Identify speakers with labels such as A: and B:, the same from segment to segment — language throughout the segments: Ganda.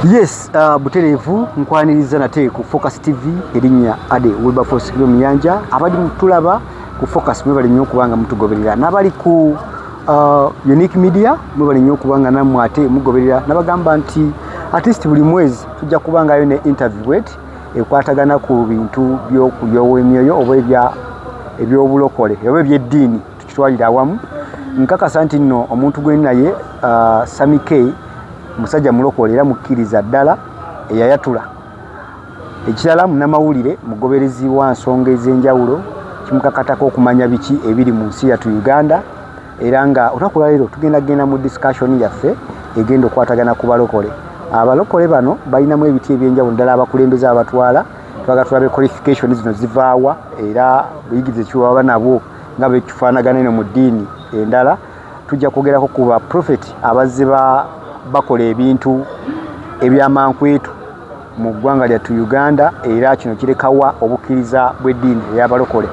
A: Yes, buterevu nkwaniriza nate ku Focus TV erinnya Ade Wilberforce Muyanja abali mutulaba ku Focus mwebali nnyo kubanga mutugoberera nabali ku Unique Media mwebali nnyo kubanga namwe ate mugoberera nabagamba nti at least buli mwezi tujja kubangayo ne interview wet ekwatagana ku bintu by'emyoyo oba ebyobulokole oba ebyeddiini tukitwalira awamu nkakasa nti nno omuntu gwe naye Sami K musajja mulokole era mukkiriza ddala eyayatula ekirala munnamawulire mugoberezi wa nsonga ez'enjawulo kimukakatako okumanya biki ebiri mu nsi yattu Uganda era nga olunaku leero tugenda mu discussion yaffe egenda okwatagana ku balokole. Abalokole bano balinamu ebiti ebyenjawulo ddala abakulembeze abatwala twaga tulabe qualification zino zivaawa era buyigize kiwaba nabo nga bwe kifaanagana eno mu ddiini endala tujja kwogerako ku ba prophet abazze bakola ebintu ebyamankwetu mu ggwanga lyattu Uganda era kino kirekawa obukkiriza bw'eddiini ey'abalokole.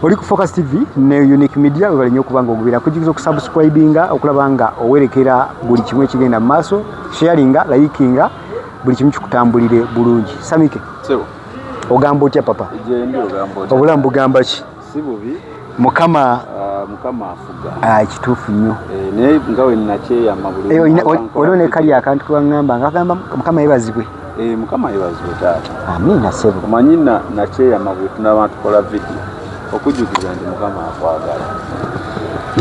A: Oli ku Focus TV ne Unique Media bali nnyo kubanga ogubira kujikiza okusubscribinga okulaba nga owerekera buli kimu ekigenda mu maaso sharinga likinga buli kimu kikutambulire bulungi. Samike ogamba otya papa? Obulamu bugamba ki?
B: Si bubi
A: Mukama
B: afuga
A: kituufu nnyo
B: naye ngawe nakyeya mabuli
A: olone kali akantu kwangamba ngagamba Mukama yebazibwe
B: Mukama yebazibwe taata
A: amina sebo
B: kumanyi nakyeya mabuli tunaba tukola video okujjukiza nti Mukama akwagala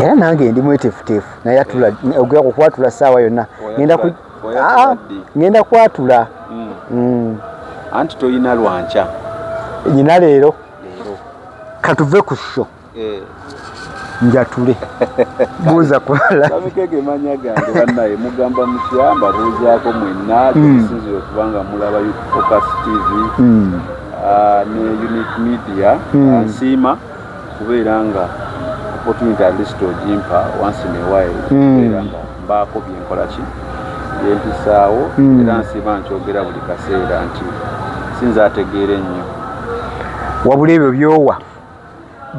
A: era nange ndi mwetefutefu naye atula ogera kukwatula ssaawa yonna ngenda kwatula
B: anti toyina lwanca
A: nyina leero katuve ku sho njatule buuza kwala
B: Samikege manya gange bannaye mugamba mukyamba buuzaako mwenna tusinzire okubanga mulaba Focus TV ne Unique Media nsiima kubeera nga opportunity at least ogimpa once in a while kubeera nga mbaako byenkola ki byempisaawo era nsiima nkyogera buli kaseera nti sinza ategeere nnyo
A: wabula ebyo byowa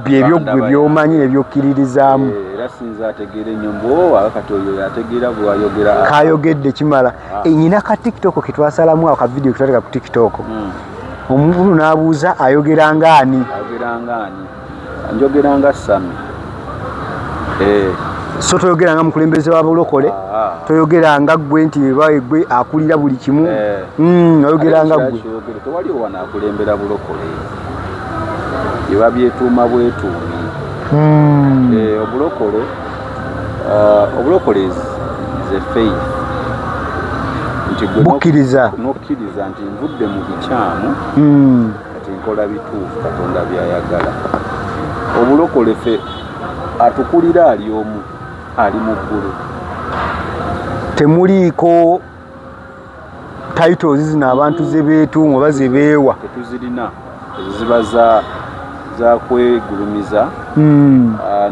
A: byebyo gwe byomanyi nebyokkiririzaamu
B: era sinza ategeere nnyo mbwowa kati oyo yategeera bwayogera
A: kayogedde kimala nyina ka TikTok ketwasalamu ako kavidiyo ketwateka ku TikTok omuntu n'abuuza ayogera ngaani njogera nga Sami so toyogera nga mukulembeze wa bulokole toyogera nga gwe nti gwe akulira buli kimu oyogera nga gwe
B: tewali owana akulembera bulokole biba byetuuma bwetuumi obulokole is a faith nti gwe
A: bukkiriza
B: nokkiriza nti nvudde mu bikyamu kati nkola bituufu Katonda byayagala. Obulokole ffe atukulira ali omu ali mu ggulu temuliiko titles zino abantu ze beetuuma oba ze beewa tetuzirina ziba za kwegulumiza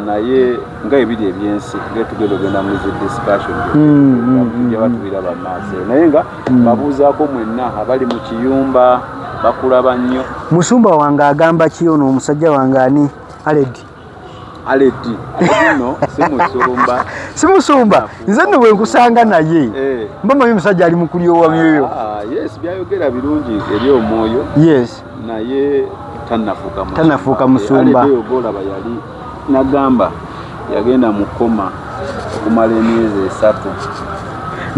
B: naye nga ebiri ebyensi ngetugenda ogenda mu zi discussion batuwira bamaaso naye nga babuuzaako mwenna abali mu kiyumba bakulaba nnyo.
A: Musumba wange agamba ki ono omusajja wange ani Aledi no simusumba nze nno bwe nkusanga naye mbamanyi musajja ali mu kulyowa myoyo
B: yes byayogera birungi eri omwoyo
A: yes
B: naye
A: tanafuuka musumba
B: olaba yali nagamba yagenda mu koma okumala emyezi 3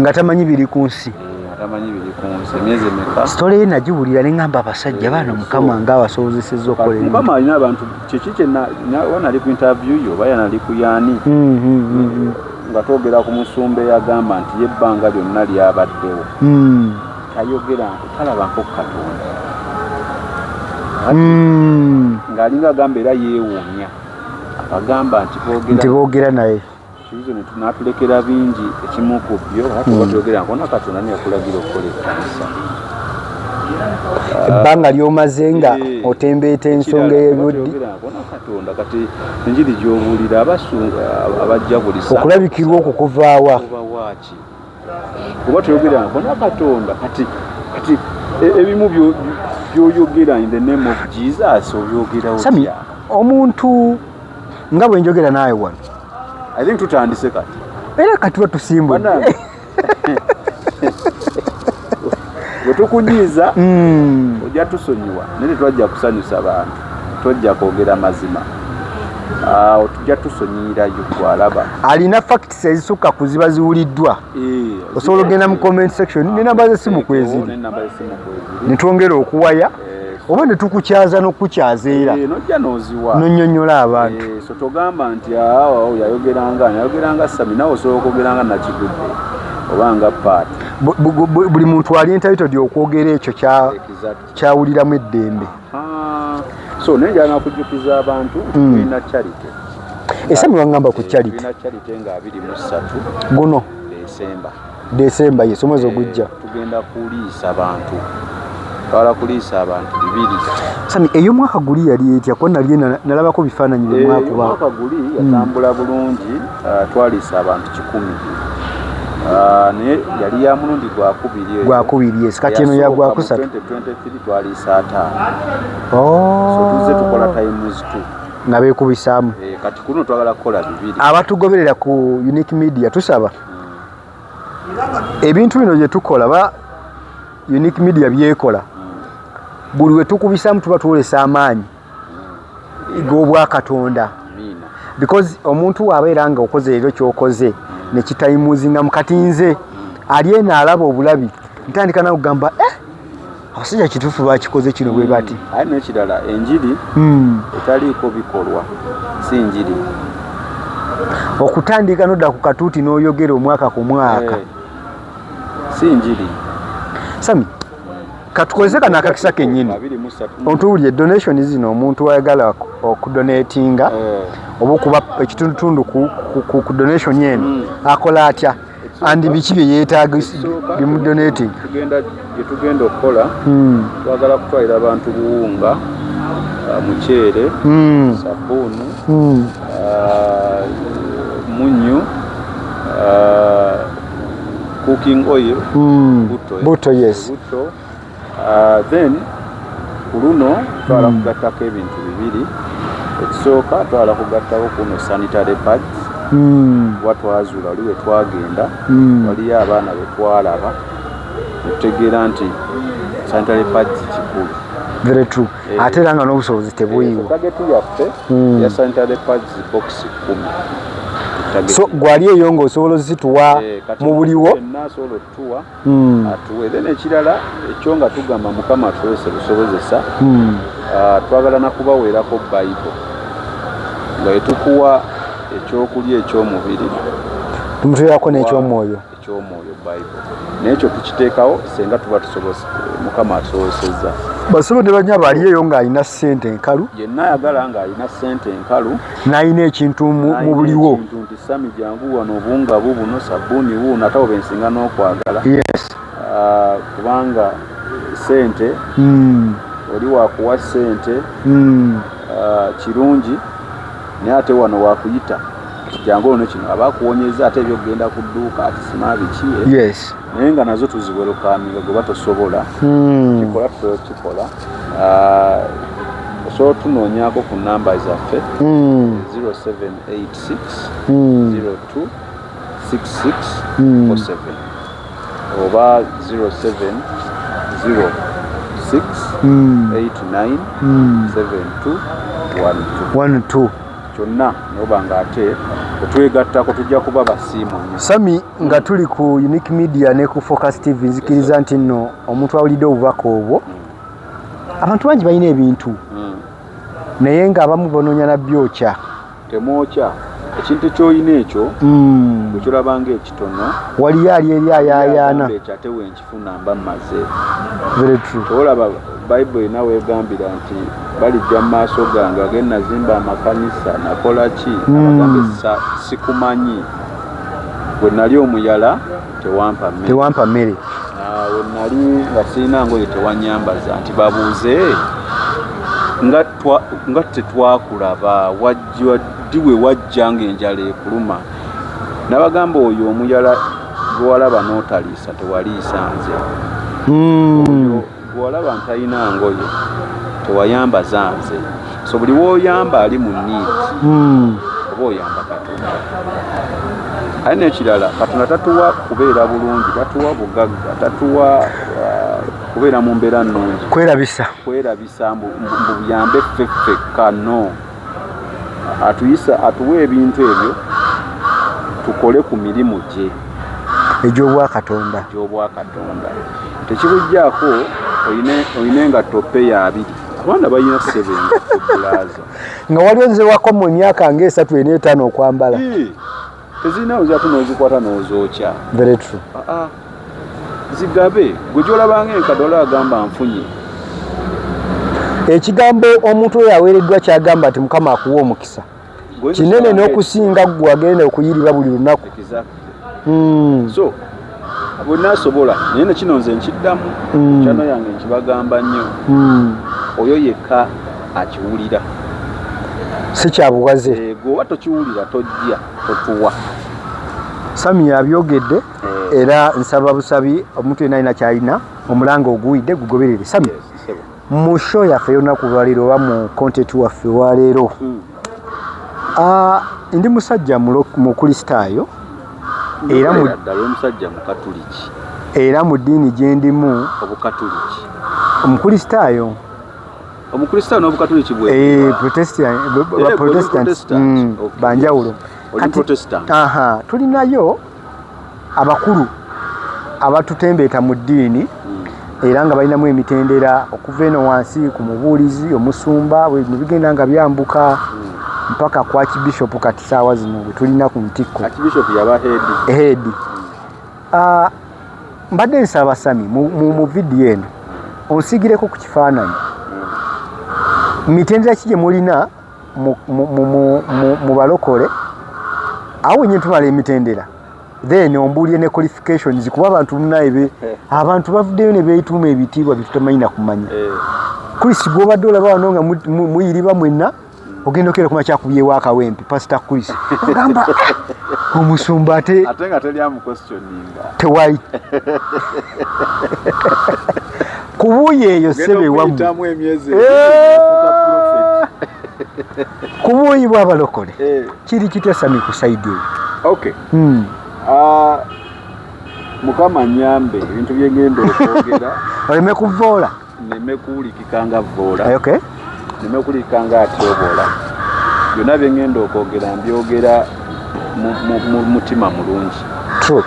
A: nga tamanyi biri ku nsi
B: emyezi emeka
A: sitole ye nagiwulira ne ngamba abasajja bano Mukama nga abasobozesezza okukola
B: Mukama alina abantu kiki wanali ku interview yo oba yanali ku yaani nga twogera ku musumba eyagamba nti yebbanga lyonna lyabaddewo tayogera talabako Katonda ng'alinga agamba era yeewuunya agamba nti
A: boogera naye
B: kizo netunatulekera bingi ekimu ku byo atubatuogera nkona Katonda neyakulagira okukola ekkanisa
A: ebbanga lyomaze nga otembeeta ensonga y'ebyoddi
B: nkona Katonda kati enjiri gy'obuulira abasunga abajjagulisa
A: okulabikirwa okwo kuvaawa
B: waaki kuba tuyogera nkona Katonda kati ebimu byoyogera in the name of Jesus obyogera
A: Sami omuntu nga bwe njogera naawe wano
B: I think tutandise kati
A: era kati batusimbwe
B: bwe tukunyiiza ojja tusonyiwa naye tetwajja kusanyusa bantu, tojja kwogera mazima. Tujja tusonyiyirayo twalaba
A: alina facts ezisukka kuziba ziwuliddwa. Osobola ogenda mu comment section ne namba z'essimu kweziri ne twongera okuwaya oba ne tukukyaza n'okukyaza era
B: nojja n'oziwa
A: n'onnyonnyola abantu.
B: So togamba nti yayogeranga Sami nawe osobola okwogeranga Nakigudde oba nga Paati.
A: Buli muntu ali entitled okwogera ekyo kyawuliramu eddembe.
B: So naye njagala kujjukiza abantu tulina charity.
A: Esami wangamba ku charity.
B: Tulina charity nga 23
A: guno December yes omwezi ogujja.
B: Tugenda kuliisa abantu. Twala kuliisa abantu 2.
A: Sami ey'omwaka guli yali etya ko nali nalabako bifaananyi bye mwaka ba.
B: Omwaka guli yatambula bulungi, twaliisa abantu 10. Ne yali ya mulundi gwakubiri yes kati eno ya gwakusatu 2023 twaliisa 5. So tuze tukola times 2
A: nga beekubisaamu.
B: Kati kuno twagala kukola 2.
A: Abatugoberera ku Unique Media tusaba ebintu bino bye tukola ba Unique Media byekola buli we tukubisaamu tuba tuwolesa amaanyi g'obwa Katonda, because omuntu wabeera nga okoze ekyo ky'okoze ne kitayimuzinga mu kati nze ali eno alaba obulabi ntandika nawe kugamba abasajja kituufu bakikoze kino bwe bati.
B: Aye n'ekirala enjiri etaliiko bikolwa si njiri.
A: Okutandika nodda ku katuuti n'oyogera omwaka ku mwaka
B: si njiri.
A: Sami katukozese kana akakisa kennyini ontuwulire donation zino omuntu ayagala okudonatinga oba okuba ekitundutundu ku donation yeno akola atya andi biki bye yeetaaga bimudonating.
B: Tugenda okukola twagala kutwalira abantu buwunga, muceere, sabbuuni, munyu, cooking oil,
A: buto yes.
B: Then ku luno twala kugattako ebintu 2. Ekisooka twala kugattako kuno sanitary pads. Watwazuula wali we twagenda waliyo abaana be twalaba tutegeera nti sanitary pads kikulu.
A: Very true. Ate era nga n'obusobozi tebuyiwa.
B: Target yaffe ya sanitary pads box 10.
A: So gwali eyo ng'osobola ozituwa mu buliwo
B: nasobola otuwa atuwe. Then ekirala ekyo nga tugamba Mukama tuwese lusobozesa twagala nakubaweerako Bible nga etukuwa ekyokulya ekyomubiri
A: tumuteerako n'ekyomwoyo
B: Bible n'ekyo tukiteekawo senga tuba tusobose Mukama atusobosezza.
A: Basobo ne banya bali eyo ng'alina ssente enkalu
B: yenna ayagala ng'alina ssente enkalu
A: n'alina ekintu mu buliwo
B: nti Sami jangu wano obuwunga bubuno sabbuuni buuno ate oba ensinga n'okwagala
A: yes
B: kubanga ssente oli wakuwa ssente kirungi naye ate wano wakuyita jangu ono kino abakuwonyeza ate ebyokugenda ku dduuka ati sima biki
A: yes
B: naye nga nazo tuziwerokaminga gwe batosobola kikola tukikola. So tunoonyaako ku namba zaffe 0786 02 6647 oba 0706 89 7212 kyonna noba nga ate otwegattako tujja kuba basiimu.
A: Sami nga tuli ku Unique Media ne ku Focus TV nzikiriza nti nno omuntu awulidde obubaka obwo abantu bangi balina ebintu naye ng'abamu banoonya na byokya
B: temwokya ekintu ky'olina ekyo bwekirabanga ekitono
A: waliyo ali eri ayaayaana
B: ekyo ate wenkifuna mba mmaze.
A: Very true.
B: Olaba Bible ena weegambira nti balijja mu maaso gange agenda nazimba amakanisa nakola ki abagambe sikumanyi bwe nali omuyala tewampa mmere we nali nga sirina ngoye tewanyambaza nti babuuze nga tetwakulaba wajjiwe wajja ng'enjala ekuluma nabagamba oyo omuyala gwewalaba n'otaliisa tewaliisa nze gwewalaba ntalina ngoye tewayambaza nze. So buli woyamba ali mu need oba oyamba Katonda. Aye n'ekirala Katonda tatuwa kubeera bulungi, tatuwa bugagga, tatuwa kubeera mu mbeera nnungi, kwerabisa mbu buyambe ffeffekka no atuwe ebintu ebyo tukole ku mirimu gye
A: egy'obwakatonda.
B: Tekibujjaako oyine engatto peya 2 abaana balina 7 bulaza
A: nga waliwo nze wako mu myaka nga 3-4 okwambala
B: tezirina ozatu n'ozikwata n'ozookya.
A: Very true.
B: Zigabe gwe gy'olabanga enkadola agamba nfunye.
A: Ekigambo omuntu oyo aweereddwa kyagamba ati Mukama akuwa omukisa kinene n'okusinga ggwe agenda okuyirira buli lunaku.
B: So bonna asobola naye nekino nze nkiddamu kyano yange nkibagamba nnyo oyo yekka akiwulira
A: si kyabuwaze.
B: Gwe tokiwulira tojja totuwa.
A: Sami yabyogedde era nsaba busabi omuntu yenna alina kyalina omulanga oguwidde gugoberere. Sami mu show yaffe y'olunaku lwaleero oba mu content waffe waleero ndi musajja mu kristaayo era
B: omusajja mukatuliki
A: era mu ddiini gye ndimu
B: obukatuliki
A: omukristaayo
B: n'obukatuliki
A: protestant banjawulo tulinayo abakulu abatutembeeta mu ddiini era nga balinamu emitendera okuva eno wansi ku mubuulizi omusumba bigenda nga byambuka mpaka kwa Archbishop kati saawa zino bwe tulina ku ntikko.
B: Archbishop yaba
A: head. Mbadde nsaba Sami mu video eno onsigireko ku kifaananyi mitendera ki gye mulina mu balokole awo wenye tumala emitendera then ombuulire ne qualifications kuba abantu munaye abantu bavuddeyo ne beeyituma ebitiibwa bitutamanyi kumanya. Chris gw'obadde olaba wano nga muyiriba mwenna ogenda okera kuma kyakubyewo akawempe Pastor Chris ogamba omusumba ate
B: nga telyamu questioninga
A: tewali kubuye eyo sebe wamu kubuyi bw'abalokole kiri kitya Sami ku side eyo?
B: Okay. Mukama nyambe ebintu byengendo okwogera
A: oleme kuvoola
B: neme kuwulikika nga voola.
A: Okay.
B: Neme kuwulikika nga atyobola byonna byengendo okwogera mbyogera mu mutima mulungi.
A: True.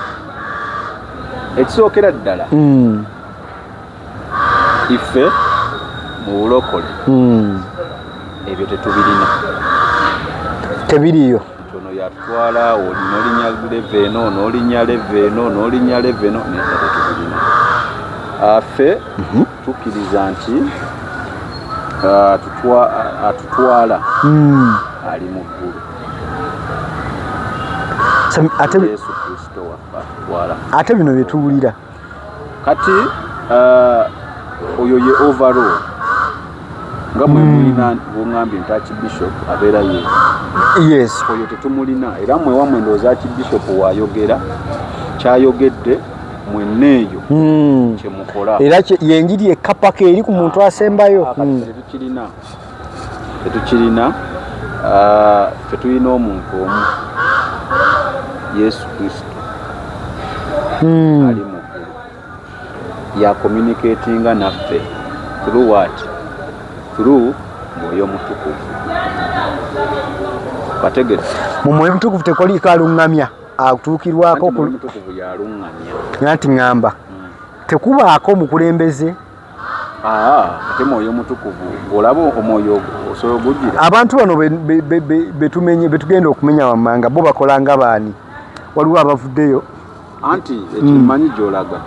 B: Ekisookera ddala ife mu bulokole ebyo tetubirina
A: tebiriyo.
B: Ono yatwala n'olinya leveno n'olinya leveno n'olinya leveno netubirina affe tukkiriza nti atutwala ali mu ggulu Yesu Kristo atutwala
A: ate bino bye tuwulira
B: kati oyo ye overall nga mwe mulina bungambye nti Archbishop abeera ye.
A: Yes.
B: Oyo tetumulina era mwe wamwe ndowooza Archbishop waayogera kyayogedde mwenneeyo kyemukola
A: era yengiri ekkapaka eri ku muntu asembayo.
B: Tetukirina tetulina omuntu omu Yesu Kristo ali mu ggulu ya communicatinga naffe through what? Through Mwoyo Mutukuvu. Kategete
A: mu Mwoyo Mutukuvu tekoliiko alungamya atuukirwako
B: Mwoyo Mutukuvu yalungamya
A: nti ngamba tekubaako mukulembeze
B: ate Mwoyo Mutukuvu olaba omwoyo osobola ogujjira
A: abantu bano betugenda okumenya wammanga bo bakolanga baani waliwo abavuddeyo
B: anti ekimanyi gy'olaga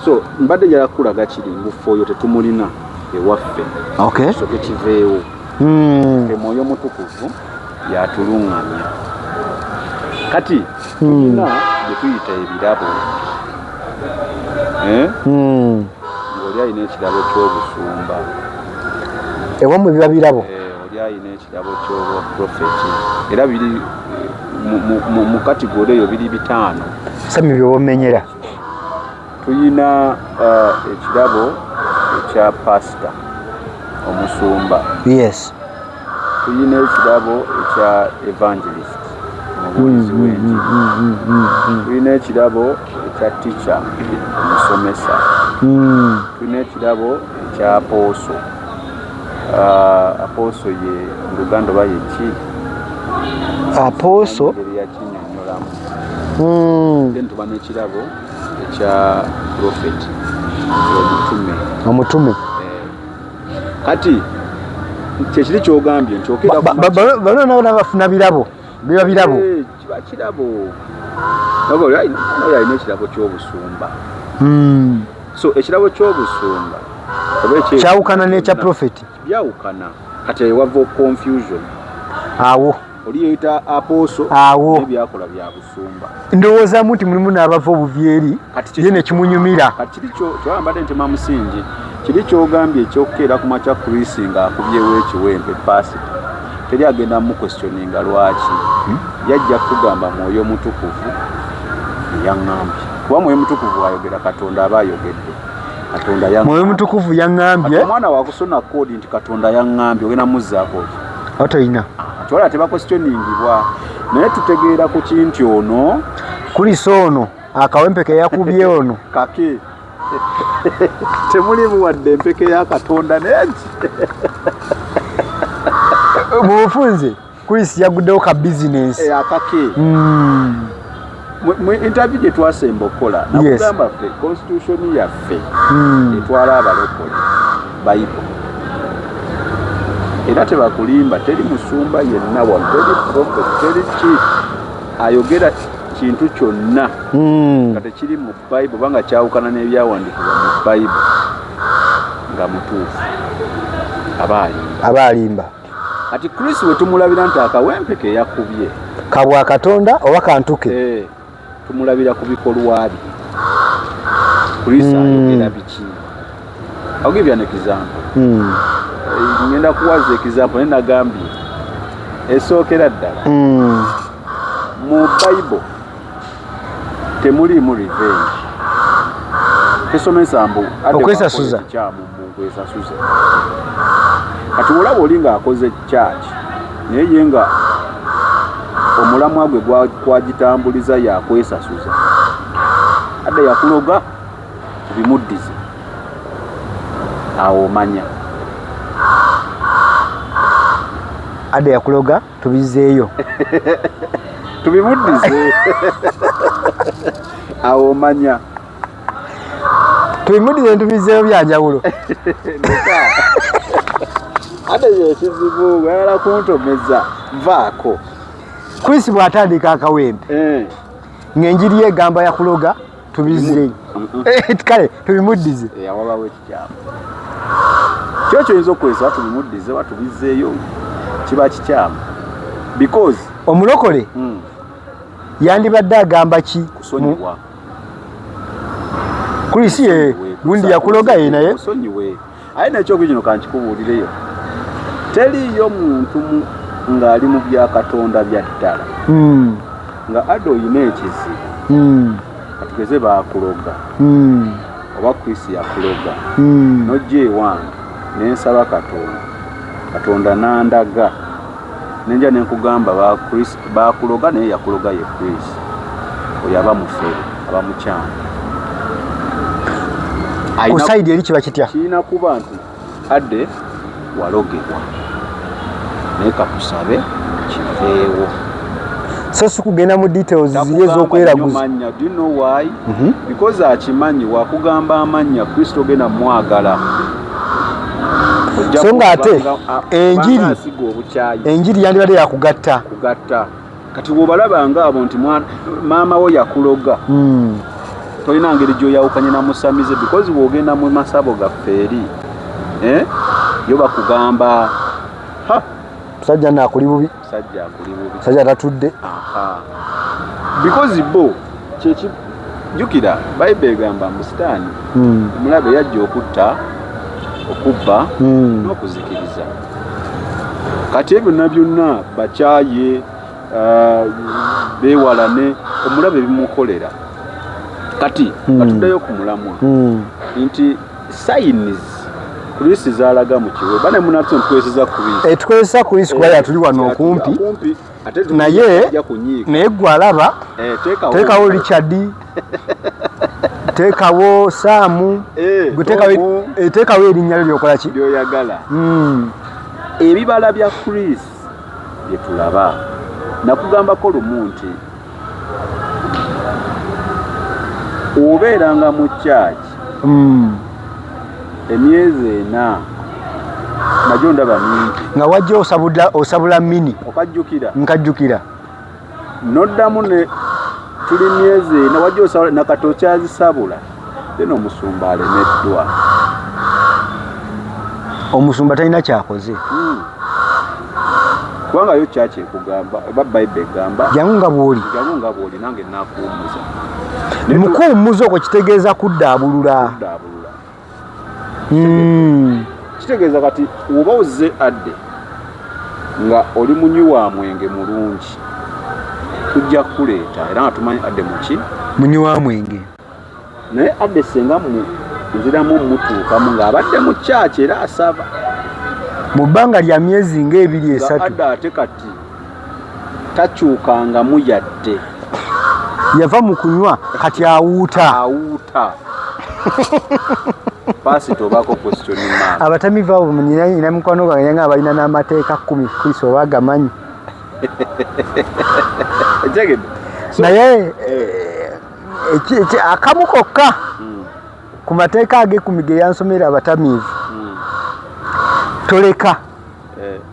B: so mbadde jalakulaga kiri ngufu oyo tetumulina ewaffe.
A: Okay.
B: So tekiveewo Mwoyo Mutukuvu yatulungamya kati tulina bye tuyita ebirabo ng'oli alina ekirabo ky'obusumba
A: ewammwe biba birabo
B: oli alina ekirabo ky'obuprofeti era biri mu kategori eyo biri 5.
A: Sami byomenyera
B: tuyina ekirabo ekya pastor omusumba.
A: Yes.
B: Tuyina ekirabo ekya evangelist omubuulizi w'enjiri. Tulina ekirabo ekya tica omusomesa, tulina ekirabo ekya apooso. Apooso ye mu Luganda oba ye ki?
A: Apooso
B: yakinyonyolamu. Then tuba n'ekirabo ekya prophet,
A: omutume.
B: Kati kyekiri kyogambye nti
A: bano nabo bafuna birabo, biba birabo.
B: Kiba kirabo. Alina ekirabo ky'obusumba. So ekirabo ky'obusumba
A: kyawukana n'ekya prophet.
B: Byawukana. Kati ewava confusion.
A: Awo
B: oli yeyita apooso n'ebyakola bya busumba.
A: Ndowoozamu nti mulimu n'abava obuvyeri ye ne kimunyumira.
B: Kati kiri kyolambadde ntema musingi kiri kyogambye ekyokukeera ku makya Kristo ng'akubyewo ekiwempe paasita teri agenda mu questioninga lwaki. Yajja kugamba Mwoyo Mutukuvu yaŋŋambye. Kuba Mwoyo Mutukuvu ayogera, Katonda aba ayogedde. Katonda yaŋŋambye. Mwoyo Mutukuvu yaŋŋambye. Omwana wakusona koodi nti Katonda yaŋŋambye ogenda muzzaako ki?
A: Otoyina.
B: Twala teba questioningibwa. Naye tutegeera ku kinti ono
A: Kristo ono akawempe ke yakubye ono
B: kake temulimu wadde empeke ya Katonda nengi.
A: Mu bufunze Kristo yaguddewo ka bizinesi
B: akake. Mu interview gye twasemba okukola nakugamba ffe constitution yaffe etwala abalokole Bible. Era tebakulimba, teri musumba yenna wano, teri prophet, teri ki ayogera kintu kyonna nga tekiri mu Bible banga kyawukana n'ebyawandiikibwa mu Bible nga mutuufu aba alimba. Kati Kristo we tumulabira nti akawempe ke yakubye
A: kabwa Katonda oba kantuke,
B: tumulabira ku bikolwa bye. Kristo ayogera biki? I'll give you an example. Ngenda kuwaza example naye nagambye esookera ddala mu Bible temuliimu revenge. Tesomesa mbu
A: okwesasuza
B: kwesasuza. Kati olaba oli ng'akoze church naye ye nga omulamwa gwe gwagitambuliza yakwesasuza, adde yakuloga bimuddize, awo omanya
A: adde yakuloga tubizeeyo
B: tubimuddize awo omanya
A: tubimuddize tubizeeyo byanjawulo.
B: Ate yekizibu wayala kuntomeza vaako.
A: Kristo bw'atandika akawempe ng'enjiri egamba yakuloga tubizeeyo kale tubimuddize.
B: Awabawo ekikyamu kyo kyoyinza okukozesa tubimuddize batubizeeyo kiba kikyamu because
A: omulokole yandibadde agamba ki?
B: Kusonyiwa.
A: Kristo ye gundi yakuloga ye naye
B: kusonyiwe. Aye nekyoku kino kankikubuulireyo, teriyo muntu ng'ali mu bya Katonda bya ddala nga adde oyina ekizibu katugeze baakuloga oba Kristo yakuloga nojja ewange nensaba Katonda nandaga nenja nenkugamba baakuloga naye yakuloga ye Kristo, oyo aba mufere aba mukyamu.
A: ku saidi eri kiba kitya
B: kirina kuba nti adde walogebwa naye katusabe kiveewo.
A: so si kugenda mu details ziri ez'okweraguza.
B: Do you know why? Because akimanyi wakugamba amanya Kristo genda mwagala.
A: So ng'ate enjiri yandibadde yakugatta.
B: Kati bw'obalaba ng'abo nti maama wo yakuloga tolina ngeri gy'oyawukanye na musamize because bw'ogenda mu masabo gaffe eri yo bakugamba
A: musajja naakuli bubi, musajja tatudde
B: because bo jjukira Bible egamba musitaani omulabe yajja okutta, okubba n'okuzikiriza. Kati ebyo byonna bakyaye beewalane omulabe bimukolera. Kati batuddeyo ku mulamwa nti sayinizi Kristo zaalaga mu kiwe bane munatso ntweseza Kristo
A: tukozesa Kristo kuba yatuli wano okumpi naye gwe alaba teekawo Richard teekawo Saamu teekawo erinnya lyo lyokola ki
B: lyoyagala. Ebibala bya Chris bye tulaba nakugambako lumu nti obeeranga mu kyaki emyezi 4 najo ndaba mingi
A: nga wajja osabula mini nkajjukira
B: noddamu ne tuli myezi 4 wajja osabula nakatokyazisabula then omusumba alemeddwa.
A: Omusumba talina kyakoze
B: kubanga yo kyaki ekugamba eba Bible egamba
A: jangu nga bw'oli
B: nange nakuwummuza
A: mukuwummuza okwo kitegeeza kuddaabulula.
B: Kitegeeza kati oba ozze adde nga oli munywi wa mwenge mulungi tujja kukuleeta era nga tumanyi adde muki
A: munywi wa mwenge
B: naye adde senga nziramu mutuukamu ng'abadde mu kyaki era asaba
A: mu bbanga lya myezi nga 2-3
B: adde ate kati takyukangamu yadde
A: yava mu kunywa kati awuuta
B: pasito bako question mark
A: abatamiva abo nyina mukwano gwange nga balina n'amateeka 10 Kristo oba gamanyi naye akamu kokka ku mateeka ag'ekumi ge yansomera abatamiivu toleka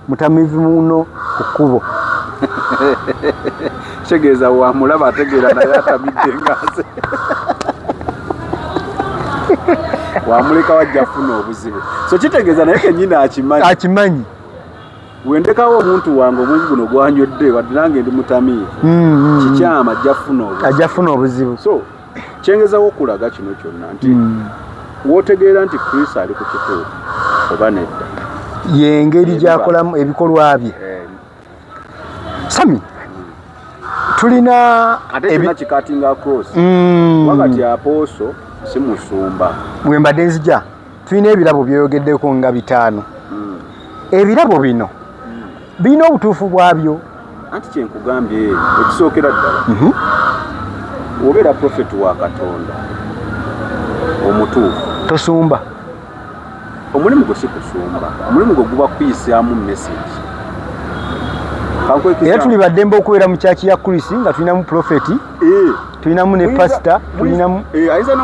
A: mutamiivu muno ku kkubo
B: kitegeeza wamulaba ategeera naye atamidde ngaze wamuleka wajja funa obuzibu so kitegeeza naye kenyina akimanyi wendekawo omuntu wange omungi guno gwanywedde wadde nange ndi mutamiivu kikyama ajja funa obuzibu so kyengezawo okulaga kino kyonna nti wootegeera nti Kristo ali ku kituufu oba nedda
A: yengeri gyakolamu ebikolwa bye Sami tulina
B: ate kikatinga cross wakati apooso si musumba
A: bwe mbadde nzija tulina ebirabo byoyogeddeko nga 5 ebirabo bino birina obutuufu bwabyo
B: anti kyenkugambye ekisookera ddala obeera profeti wa Katonda omutuufu
A: tosumba
B: omulimu gwe si kusumba omulimu gwe guba kuyisaamu message
A: era tuli baddembe okubeera mu kyaki ya Kristo nga tulinamu profeti tulinamu ne pastor tulinamu
B: ayinza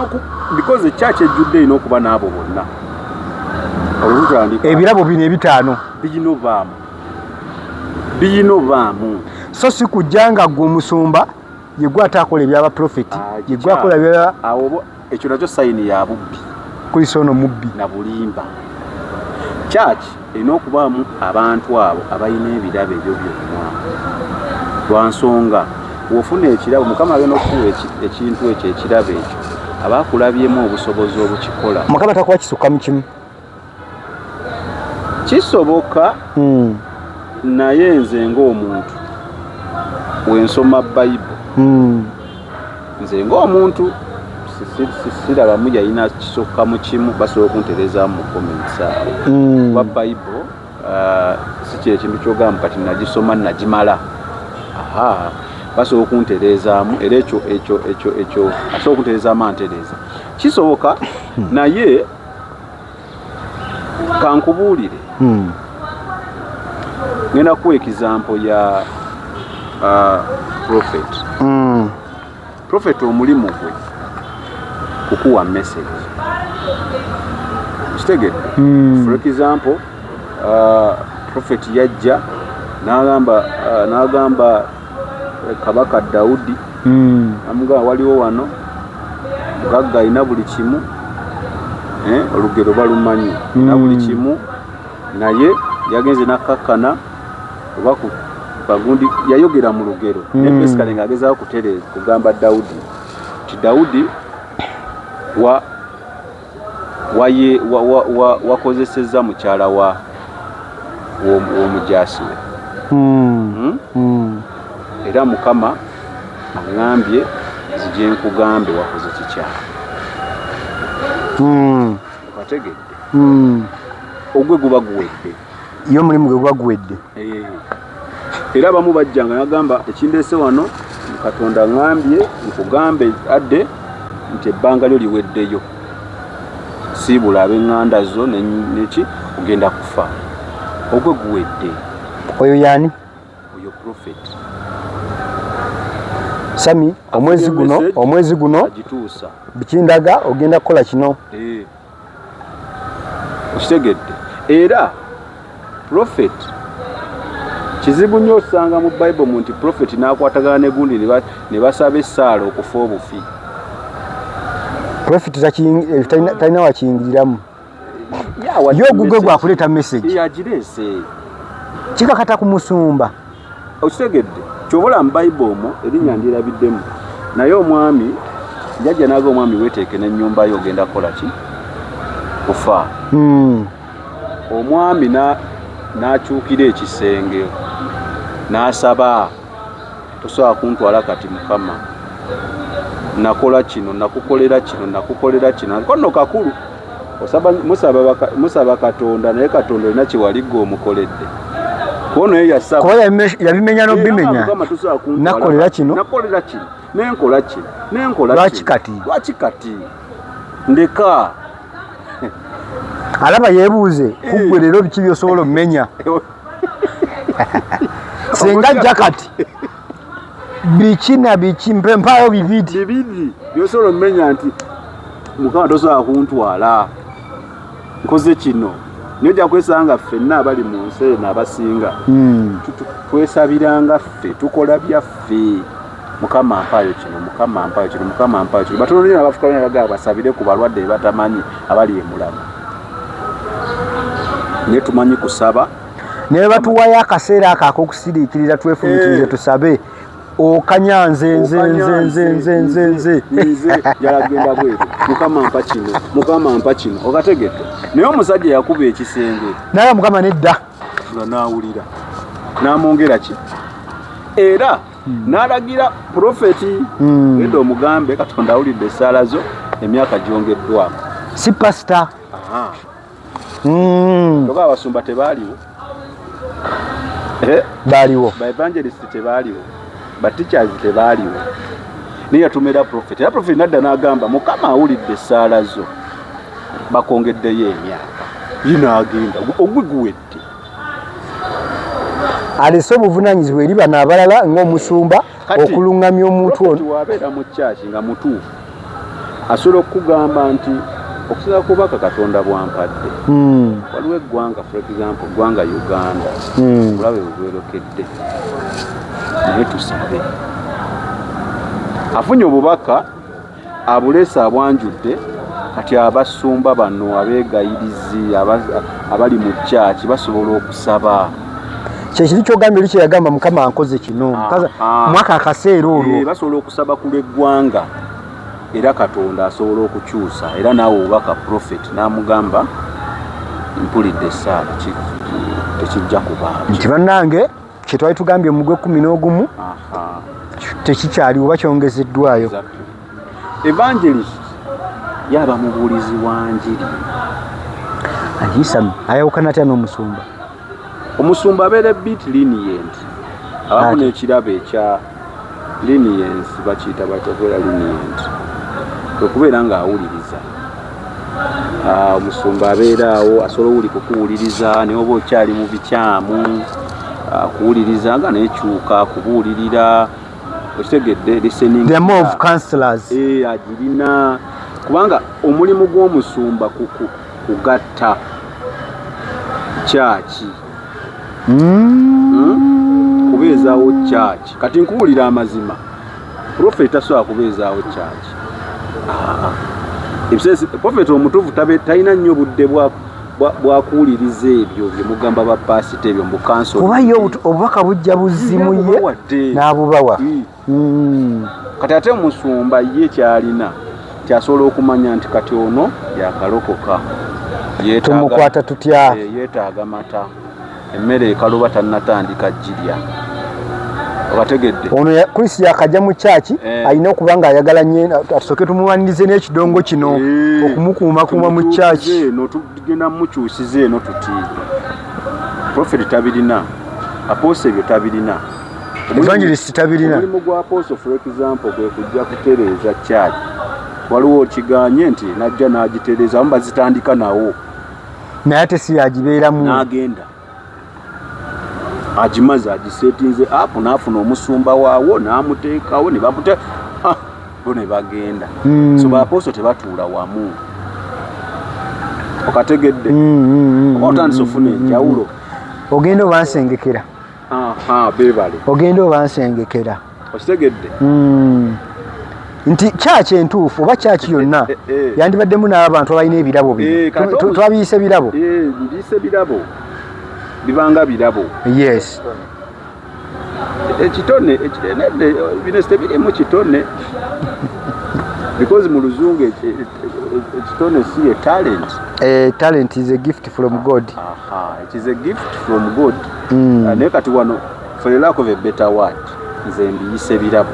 B: because church ejjudde ino okuba n'abo bonna
A: ebirabo bino 5
B: biyino baamu
A: so si kujjanga gwe omusumba yegwe atakola ebyaba profeti yegwe akola byaba
B: awo ekyo nakyo sayini ya bubbi
A: Kristo ono mubbi
B: na bulimba. Church erina okubaamu abantu abo abalina ebirabo ebyo byonna lwa nsonga wofuna ekirabo Mukama agenda okuwa ekintu ekyo ekirabo ekyo abakulabyemu obusobozi obukikola
A: Mukama takuwa kisukka mu kimu
B: kisoboka naye nze ng'omuntu wensoma Bible nze ng'omuntu sirabamu yalina kisukka mu kimu basobola okuntereza mu comments awo wa Bible si kye kintu kyogamba kati nagisoma nagimala basobola okunterezaamu era ekyo asobola okunterezaamu antereza kisoboka naye kankubuulire ngenda kuwa example ya prophet omulimu gwe kukuwa message kitegedde for example prophet yajja n'agamba kabaka Daudi amuga waliwo wano mugagga ina buli kimu olugero balumanyi na buli kimu naye yagenze nakakana oba ku bagundi yayogera mu lugero basically ngageza kutereza kugamba Daudi ti Daudi wakozeseza mukyala wa omujasi era Mukama agambye zije nkugambe wakoze kikyala wategedde ogwe guba guwedde
A: iyo mulimu gwe guba guwedde
B: era abamu bajjanga nagamba ekindeese wano Katonda ngambye nkugambe adde nti ebbanga lyo liweddeyo siibula ab'eŋŋanda zo neki ogenda kufa ogwe guwedde.
A: Oyo yani
B: oyo prophet
A: Sami omwezi guno
B: agituusa
A: bikindaga ogenda kukola kino.
B: Okitegedde era prophet kizibu nnyo osanga mu Bible nti prophet n'akwatagana ne gundi ne basaba essaala okufa obufi.
A: Prophet talina wakiyingiriramu yo ogugwe gwakuleeta message
B: yagireese
A: kikakata ku musumba.
B: Okitegedde kyobola mu Bible omwo erinnya ndyerabiddemu naye omwami jjajja naaga omwami weeteeke n'ennyumba yo ogenda kukola ki kufa. Omwami n'akyukira ekisenge n'asaba tosobola kuntwala kati Mukama nakola kino nakukolera kino kono kakulu musaba Katonda naye Katonda olina kiwaligga omukoledde kono ye yasaba
A: kuba yabimenya n'obimenya nakolera kino
B: nenkola kino lwaki kati ndeka
A: alaba yeebuuze kuggwe leero biki byosobola omumenya senga jakati biki na biki mpaayo bibiri
B: byosobola omumenya nti Mukama tosobola kuntwala nkoze kino niyo ojja kwesanga ffenna abali mu nsi eno abasinga twesabiranga ffe tukola byaffe Mukama mpaayo kino batono nnyo abafuka bagamba basabire ku balwadde batamanyi abali emulamu naye tumanyi kusaba
A: naye batuwayo akaseera ako ak'okusiriikirira twefumitirize tusabe okanya nze
B: yalagenda bweru Mukama mpa kino okategedde naye omusajja yakuba ekisenge
A: naye Mukama nedda
B: n'awulira n'amwongera ki era n'alagira profeti genda omugambe Katonda awulidde essaala zo emyaka gyongeddwako
A: si pasita
B: toka abasumba tebaaliwo
A: baaliwo
B: ba evangelist tebaaliwo ba teachers tebaaliwo naye yatumira prophet era prophet nadda n'agamba Mukama awulidde essaala zo bakongeddeyo emyaka yinaagenda ogwe guwedde
A: alese obuvunaanyizibwa eri bano abalala ng'omusumba okuluŋŋamya omuntu ono
B: wabeera mu kyaki nga mutuufu asobola okukugamba nti okusinza kubaka Katonda bwampadde waliwo eggwanga for example eggwanga Uganda obulabe bwebwerokedde naye tusabe afunye obubaka abuleese abwanjudde kati abasumba bano abeegayirizi abali mu kyaki basobola okusaba
A: kyekiri kyogambye oli kyeyagamba Mukama nkoze kino mwaka akaseera olwo
B: basobola okusaba ku lw'eggwanga era Katonda asobola okukyusa era naawe obaka prophet n'amugamba mpulidde essaala tekijja kubaawo
A: nti bannange kye twali tugambye mugwe 11 tekikyali oba kyongezeddwayo.
B: Evangelist yaba mubuulizi wa njiri
A: ayisam ayawukana atya n'omusumba.
B: Omusumba abeera bit lenient abamu n'ekirabo ekya lenience bakiyita batyakola lenient okubeera nga awuliriza omusumba abeera awo asobola owuli kukuwuliriza naye oba okyali mu bikyamu kuwuliriza nga nekyuka kubuulirira okitegedde listening
A: the more of counselors
B: agirina kubanga omulimu gw'omusumba kugatta kyaki kubeezaawo kyaki kati nkuwulira amazima prophet tasobola kubeezaawo kyaki prophet omutuufu talina nnyo budde bwakuwuliriza ebyo byemugamba bapasita ebyo mukanso
A: kuba yo obubaka bujja buzimuye n'abubawa
B: kati ate omusumba ye kyalina kyasobola okumanya nti kati ono yakalokoka
A: tumukwata tutya
B: yeetaaga mata emmere ekaluba tannatandika girya obategedde
A: ono Kristo yakajja mu kyaki alina okuba nga ayagala nnyo atusooke tumuwanirize n'ekidongo kino okumukuumakuuma mu kyaki
B: eno tugenda mukyusiza eno tuti profeti tabirina Apostle ebyo tabirina.
A: Evangelist tabirina.
B: Omulimu gwa Apostle for example gwe kujja kutereeza church. Waliwo kiganye nti najja n'agitereeza amba zitandika nawo.
A: Naye ate si yagibeeramu.
B: N'agenda. Agimaze agisetinze up n'afuna omusumba waawo n'amuteekawo ne bamuteeka. Bo ne bagenda. So ba Apostle tebatuula wamu. Okategedde. Otandise ofuna enjawulo.
A: Ogenda obansengekera.
B: Beebale.
A: Ogenda obansengekera.
B: Okitegedde?
A: Nti kyaki entuufu oba kyaki yonna yandibaddemu n'abantu abalina ebirabo bino. Twabiyise birabo.
B: Mbiyise birabo. Bibanga birabo.
A: Yes.
B: Ekitone bino tebirimu kitone. Because mu luzungu ekitone si a talent.
A: Talent is a gift from God.
B: It is a gift from God. Naye kati wano for the lack of a better word nze mbiyise birabo.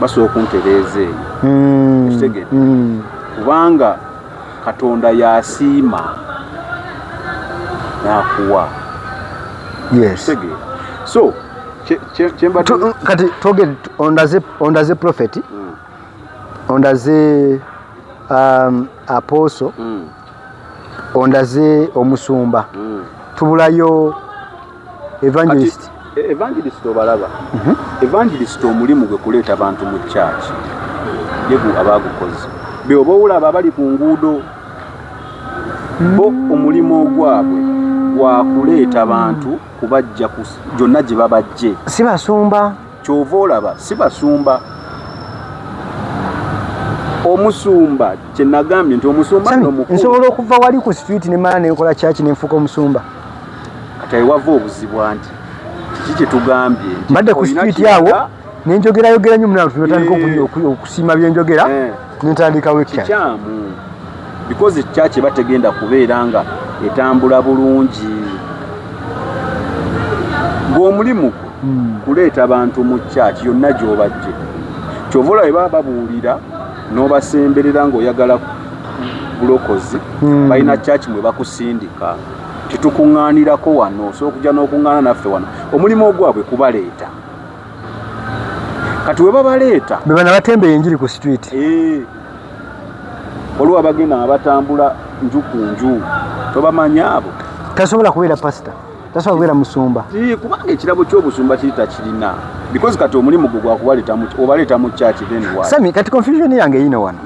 B: Basobola okuntereeza eyo. Ekitegedde. Kubanga Katonda yasiima n'akuwa.
A: Yes.
B: So
A: kati toged on as a prophet, on as a apostle, on as a omusumba, tubulayo evangelist.
B: Evangelist obalaba. Evangelist omulimu gwe kuleeta abantu mu church. Yegu abagukoze. Be oba olaba abali ku nguudo. Bo omulimu ogwabwe wa kuleeta abantu kubajja gyonna gye babajje.
A: Si basumba.
B: Kyova olaba si basumba. Omusumba kye nagambye nti omusumba n'omukulu.
A: Nsobola okuva wali ku street ne mala nekola church ne nfuka omusumba.
B: Kati wava obuzibu anti kiki tugambye nti
A: mbadde ku street yawo nenjogera nnyo munantu natandika okusiima byenjogera nentandika wekya.
B: Kikyamu. Because church bategenda kubeera nga etambula bulungi. Ng'omulimu kuleeta abantu mu church yonna gy'obajje. Kyova olaba bwe baba babuulira n'obasemberera ng'oyagala bulokozi balina church mwe bakusindika. Titukuŋŋaanirako wano so okujja n'okuŋŋaana naffe wano. Omulimu ogwabwe kubaleeta. Kati we babaleeta
A: be bana batembeya enjiri ku street.
B: Olwo abagenda abatambula nju ku nju. Tobamanya abo.
A: Tasobola kubeera pastor. Tasobola kubeera musumba.
B: Kubanga ekirabo ky'obusumba kirita kirina. Because kati omulimu gwe gwa obaleeta mu church then why?
A: Sami kati confusion yange yino wano.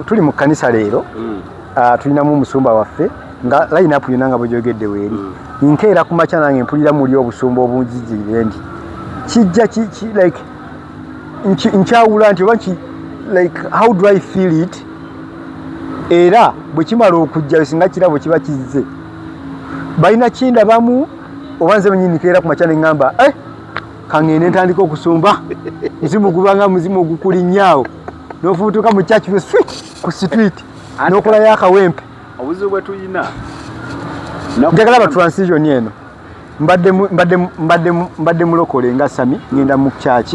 A: Tuli mu kanisa leero. Tulinamu omusumba waffe nga line up yonna nga bwegyogedde weeri. Nkeera ku makya nange mpulira muli obusumba obunjijjirire ndi. Kijja like nkyawula nti oba like how do I feel it? Era bwe kimala okujja singa kirabo kiba kizze. Balina kindabamu obanze benyini nkeera ku makya neŋŋamba kangende ntandika okusumba. Muzimu gubanga muzimu ogukulinnyawo. N'ofubutuka mu church ku street. N'okolayo akawempe.
B: Obuzibu bwe tuyina.
A: Njagala ba transition eno. Mbadde mulokole nga Sami ngenda mu church.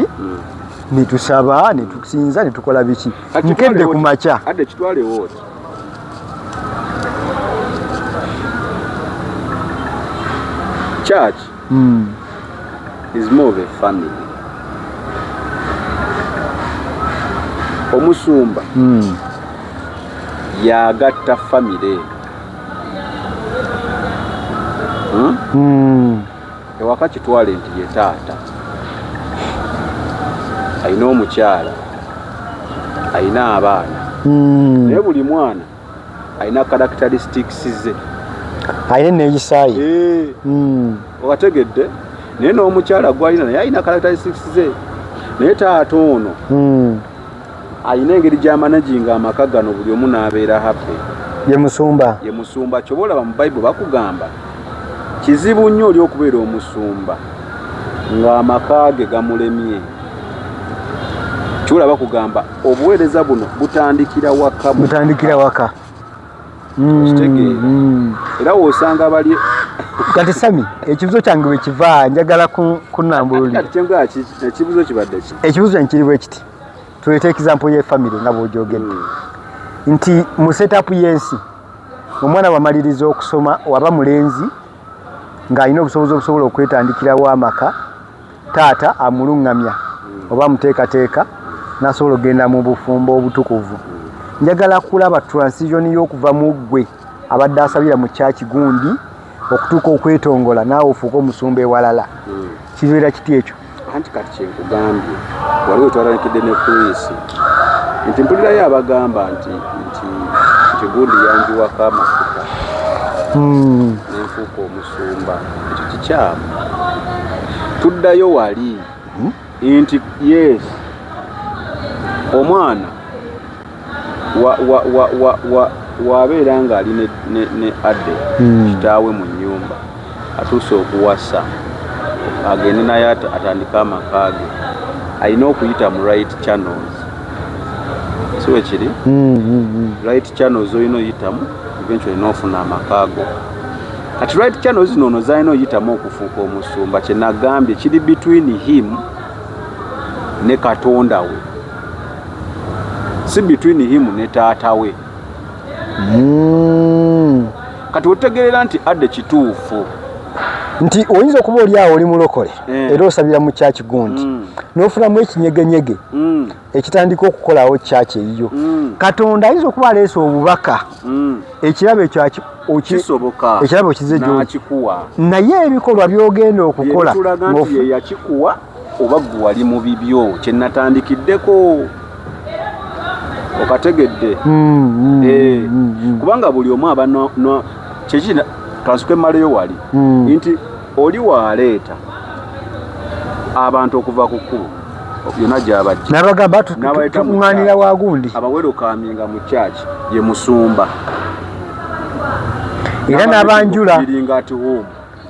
A: Nitusaba, nitusinza, nitukola biki. Nkedde ku makya.
B: Adde kitwale wote. Church is more of a family. Omusumba yagatta family. Ewaka kitwale nti ye taata. Ayina omukyala. Ayina abaana. Naye buli mwana ayina characteristics ze.
A: Ayina neegisaayi.
B: Owategedde naye n'omukyala gwalina naye ayina characteristics ze. Naye taata ono ayina engeri gy'amanaginga amaka gano buli omu n'abeera happy.
A: Ye musumba.
B: Ye musumba. Kyoba olaba mu Bible bakugamba kizibu nnyo oli okubeera omusumba ng'amaka ge gamulemye. Kyolaba bakugamba obuweereza buno butandikira waka.
A: Butandikira waka.
B: Era wosanga bali
A: kati Sami ekibuzo kyange bwe kiva njagala kunambulira.
B: Ekibuzo kibadde ki?
A: Ekibuzo nkiri bwe kiti. Tulete example ye family nga bw'ogyogedde. Nti mu setup y'ensi omwana wamaliriza okusoma waba mulenzi ng'alina obusobozi obusobola okwetandikirawo amaka taata amulungamya oba amuteekateeka n'asobola okugenda mu bufumbo obutukuvu. Njagala kulaba transition y'okuva mu ggwe abadde asabira mu kyaki gundi okutuuka okwetongola naawe ofuuka omusumba ewalala. Kibeera kiti ekyo?
B: Anti kati kyenkugambye waliwo twalanikidde ne poliisi nti mpulirayo abagamba nti gundi yanjiwako amafuta nenfuuka omusumba. Ekyo kikyamu. Tuddayo wali nti yes omwana wabeera ng'ali ne adde kitaawe mu nnyumba atuuse okuwasa agende naye atandika amaka ge alina okuyita mu right channels. Si bwe kiri? Right channels olina oyitamu eventually n'ofuna amaka go. Kati right channels zino ono zalina oyitamu okufuuka omusumba. Kye nagambye kiri between him ne Katonda we, si between him ne taata we. Kati otegeerera nti adde kituufu
A: nti oyinza okuba oli awo oli mulokole era osabira mu kyaki gundi n'ofunamu ekinyegenyege ekitandika okukolawo kyaki eyiyo. Katonda ayinza okuba aleese obubaka ekirabo ekyo
B: kisoboka
A: ekirabo kize
B: n'akikuwa,
A: naye ebikolwa by'ogenda okukola
B: tulaga nti ye yakikuwa oba ggwe wali mu bibyo kye natandikiddeko. Okategedde? Kubanga buli omu aba kyekina kansuke mmaleyo wali nti oli waleeta abantu okuva ku kkubo yonna gy'abajja
A: n'abagamba tukuŋŋaanira wa gundi
B: abawerokaminga mu kyaki ye musumba
A: era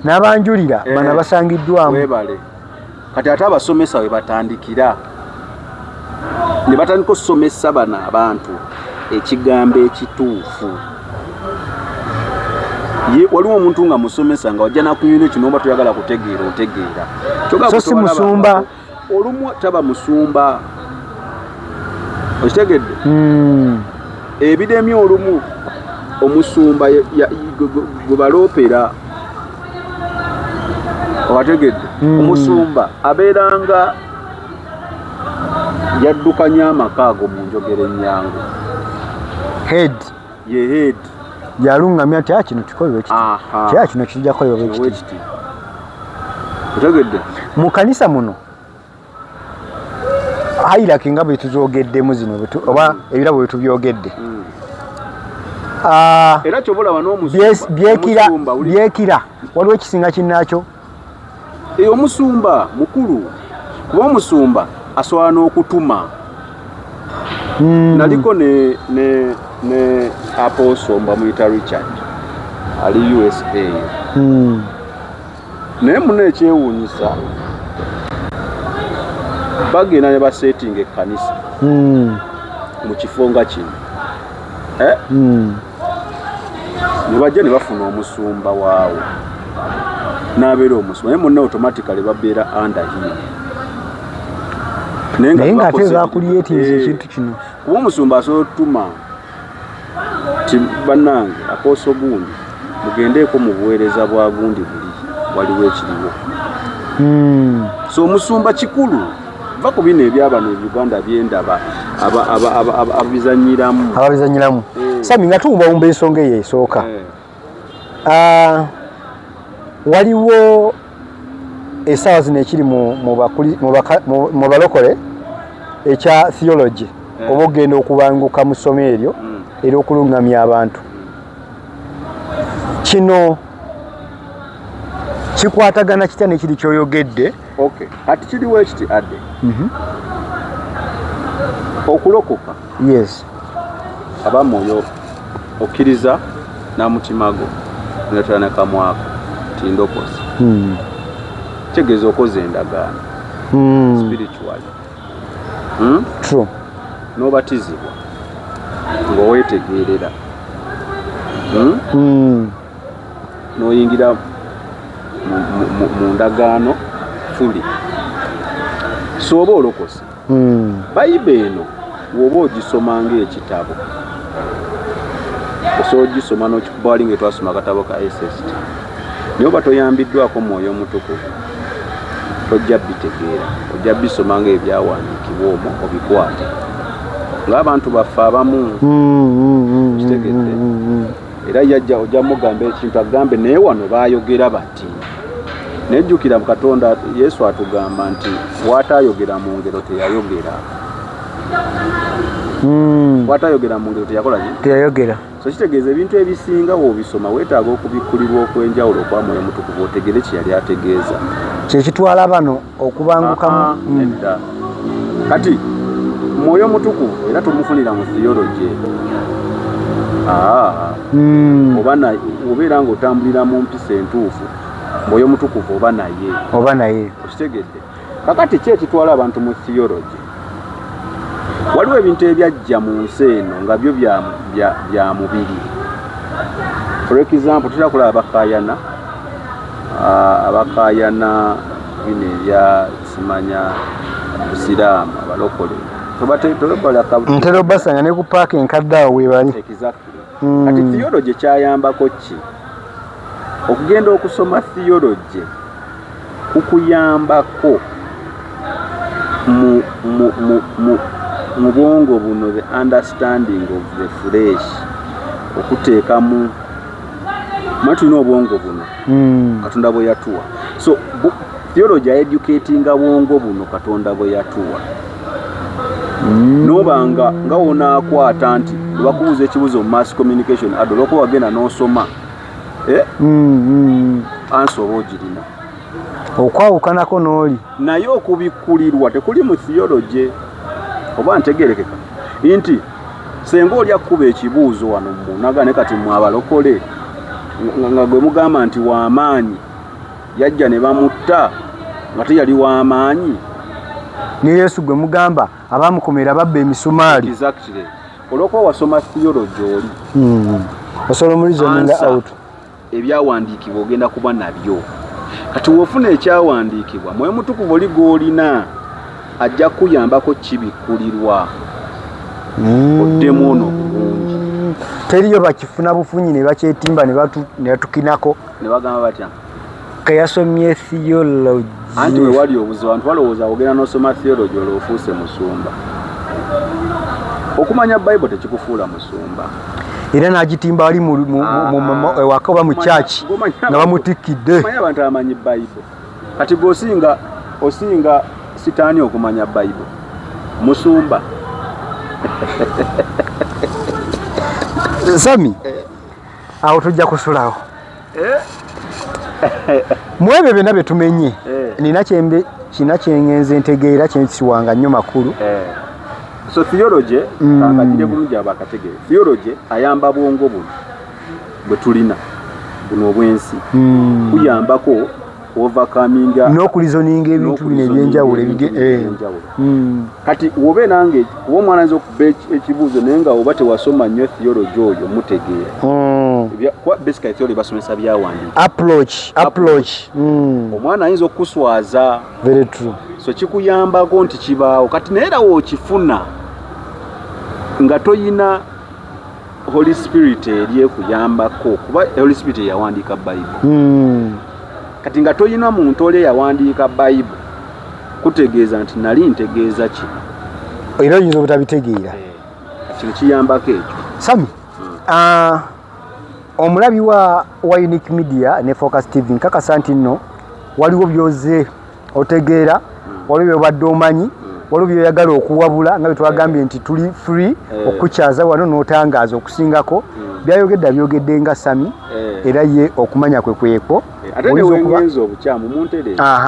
A: n'abanjulira bano basangiddwamu.
B: Webale kati ate abasomesa we batandikira ne batandika okusomesa bano abantu ekigambo ekituufu. Waliwo omuntu nga musomesa nga wajja nakuyina ekino oba toyagala kutegeera otegeera.
A: So si musumba.
B: Olumu taba musumba. Okitegedde? Ebidemi olumu omusumba gwe baloopera. Owategedde? Omusumba abeeranga yaddukanya amaka ago mu njogera ennyangu.
A: Head.
B: Ye head.
A: Yalungamya ati kino kikolebwe kiti. Kino kijja kukolebwa kiti.
B: Otegedde?
A: Mu kanisa muno hayiraki nga bwe tuzogeddemu zino oba ebirabo bwe tubyogedde.
B: Era kyobulaba n'omusumba
A: byekira waliwo ekisinga kinnaakyo.
B: Omusumba mukulu kuba omusumba asobola n'okutuma. Naliko ne apostle mbamuyita Richard ali USA. Naye muno ekyewuunyisa bagenda ne basetinga ekkanisa mu kifo nga kino ne bajja ne bafuna omusumba waawo n'abeera omusumba naye munna automatically babeera under him.
A: Naye nga ate bakuliyetinza ekintu kino
B: kuba omusumba asobola otutuma ti bannange akooso gundi mugendeeko mu buweereza bwa gundi buli waliwo ekiriwo. So omusumba kikulu va ku bino ebyabano Uganda byendaba ababizanyiramu. Sami nga tuwumba ensonga eyo esooka.
A: Waliwo essaawa zino ekiri mu balokole ekya theology oba ogenda okubanguka mu ssomo eryo era okulungamya abantu. Kino kikwatagana kitya nekiri kyoyogedde?
B: Kati kiriwo ekiti adde okulokoka.
A: Yes.
B: Aba mwoyo okkiriza n'amutima go netera ne kamwako tindokosa. Tegeeza okoze endagaano spiritually.
A: True.
B: N'obatizibwa ng'oweetegeerera n'oyingira mu ndagaano fuli. So oba olokose Bayibuli eno woba ogisoma ng'ekitabo osobola ogisoma n'okikuba wali nga twasoma akatabo ka SST nyoba toyambiddwako Mwoyo Mutukuvu tojja bitegeera ojja bisoma ng'ebyawandiikibwa omwo obikwate ng'abantu baffe abamu kitegedde era yajja ojja mugamba ekintu agambe naye wano baayogera bati nejjukira Katonda Yesu atugamba nti bw'ataayogera mu ngero teyayogera bw'ataayogera mu ngero teyayogera so kitegeeza ebintu ebisinga w'obisoma weetaaga okubikkulirwa okw'enjawulo kwa Mwoyo Mutukuvu otegere kye yali ategeeza
A: kyekitwala bano okubangukamu
B: nedda kati Mwoyo Mutukuvu era tumufunira mu theology obeera ng'otambulira mu mpisa entuufu Mwoyo Mutukuvu oba naye okitegedde kakati ki ekitwala abantu mu theology waliwo ebintu ebyajja mu nsi eno nga byo bya mubiri for example tutera kulaba abakaayana bino ebya simanya busiraamu abalokole
A: ntera obasanga ne ku paaka enkadde awo webali
B: kati theology kyayambako ki okugenda okusoma theology kukuyambako mu bwongo buno the understanding of the flesh okuteekamu matulina obwongo buno Katonda bwe yatuwa so theology educatinga bwongo buno Katonda bwe yatuwa nobanga nga wonaakwata nti bakubuuza ekibuzo mu mass communication adoloko wagenda n'osoma ansi oba ogirina
A: okwawukanako n'oli
B: naye okubikkulirwa tekuli mu theology oba ntegerekeka nti senga oli akkuba ekibuuzo wano munagane kati mwabalokole nga gwe mugamba nti w'amaanyi yajja ne bamutta nga teyali w'amaanyi
A: ne Yesu gwe mugamba abamukomera babba emisumaali
B: exactly olwokuba wasoma theology oli
A: osobola omulizoninga out
B: ebyawandiikibwa ogenda kuba nabyo kati wofuna ekyawandiikibwa Mwoyo Mutukuvu oli gw'olina ajja kuyambako kibikkulirwa oddemu ono bulungi
A: teriyo bakifuna bufunyi ne bakyetimba ne batukinako
B: ne bagamba batya
A: kayasomye theology
B: anti we wali obuzibu abantu balowooza ogenda n'osoma theology olwo ofuuse musumba okumanya Bible tekikufuula musumba
A: era n'agitimba wali ewaka oba mu church nga bamutikidde
B: manya abantu amanyi Bible kati gwe osinga sitaani okumanya Bible musumba
A: Sami awo tujja kusulawo mwebyo byonna bye tumenye nina kina kyengenze ntegeera kyensiwanga nnyo makulu
B: so theology kangagire bulungi abakategere theology ayamba bwongo buno bwe tulina buno obwensi kuyambako overcominga
A: n'okulizoninga ebintu bino ebyenjawulo
B: kati wobe nange kuba omwana ayinza okuba ekibuuzo naye nga oba tewasoma nnyo theology oyo mutegeera basically theology basomesa byawandiika approach omwana ayinza okukuswaza
A: very true
B: so kikuyambako nti kibaawo kati naye era wookifuna nga toyina Holy Spirit eri ekuyambako kuba Holy Spirit yawandiika Bible kati nga toyina muntu oli yawandiika Bible kutegeeza nti nali ntegeeza kino
A: era oyinza obutabitegeera
B: kino kiyambako ekyo
A: Sami omulabi wa Unique Media ne Focus TV nkakasa nti nno waliwo byoze otegeera waliwo byobadde omanyi waliwo byoyagala okuwabula nga betwagambye nti tuli free okukyaza wano n'otangaaza okusingako byayogedde nga Sami era ye okumanya kwekwo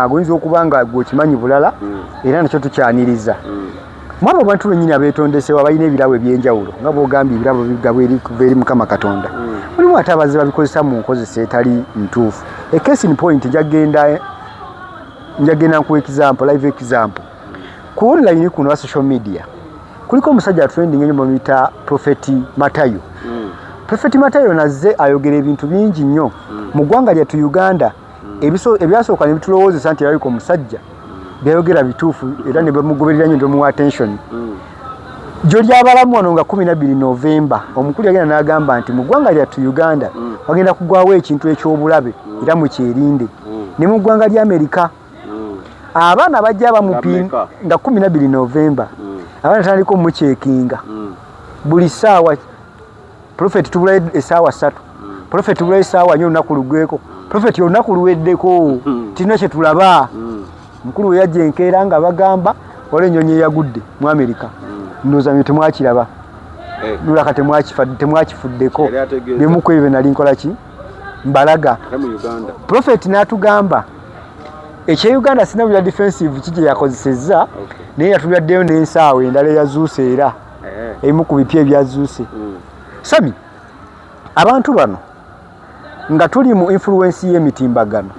A: goyinza okuba nga gwekimanyi bulala era nakyo tukyaniriza mwabo abantu bennyini abeetondesewa balina ebirabo ebyenjawulo nga bwogambye ebirabo bigabwa eri Mukama Katonda mulimu ate abaze babikozesa mu nkozesa etali ntuufu case in point njagenda nkuwa live example ku online kuno wa social media kuliko omusajja trending ennyo bamuyita Prophet Matayo Prophet Matayo nazze ayogera ebintu bingi nnyo mu ggwanga lyattu Uganda ebyasooka ne bitulowoozesa nti yaliko omusajja byayogera bituufu era ne bamugoberera nnyo ndomuwa attention jjo lyabalamu wano nga 12 Novemba omukulu yagenda n'agamba nti mu ggwanga lyattu Uganda wagenda kugwawo ekintu eky'obulabe era mukyerinde ne mu ggwanga lya Amerika abaana bajja bamupinga nga 12 Novemba abaana tandika omukyekinga buli ssaawa Prophet tubulayo essaawa 3 Prophet tubulayo essaawa 4 olunaku lugweko Prophet olunaku luweddeko tirina kye tulaba mukulu we yajja enkeera nga bagamba waliwo ennyonyi eyagudde mu Amerika ndowooza mwe temwakiraba lulaka temwakifuddeko byemukwebyo be nali nkola ki mbalaga Prophet n'atugamba ekye-Uganda sina bya defensive kije yakozesezza naye yatulwaddeyo n'ensaawa endala eyazuuse era emu ku bipya ebyazuuse Sami abantu bano nga tuli mu influence y'emitimbagano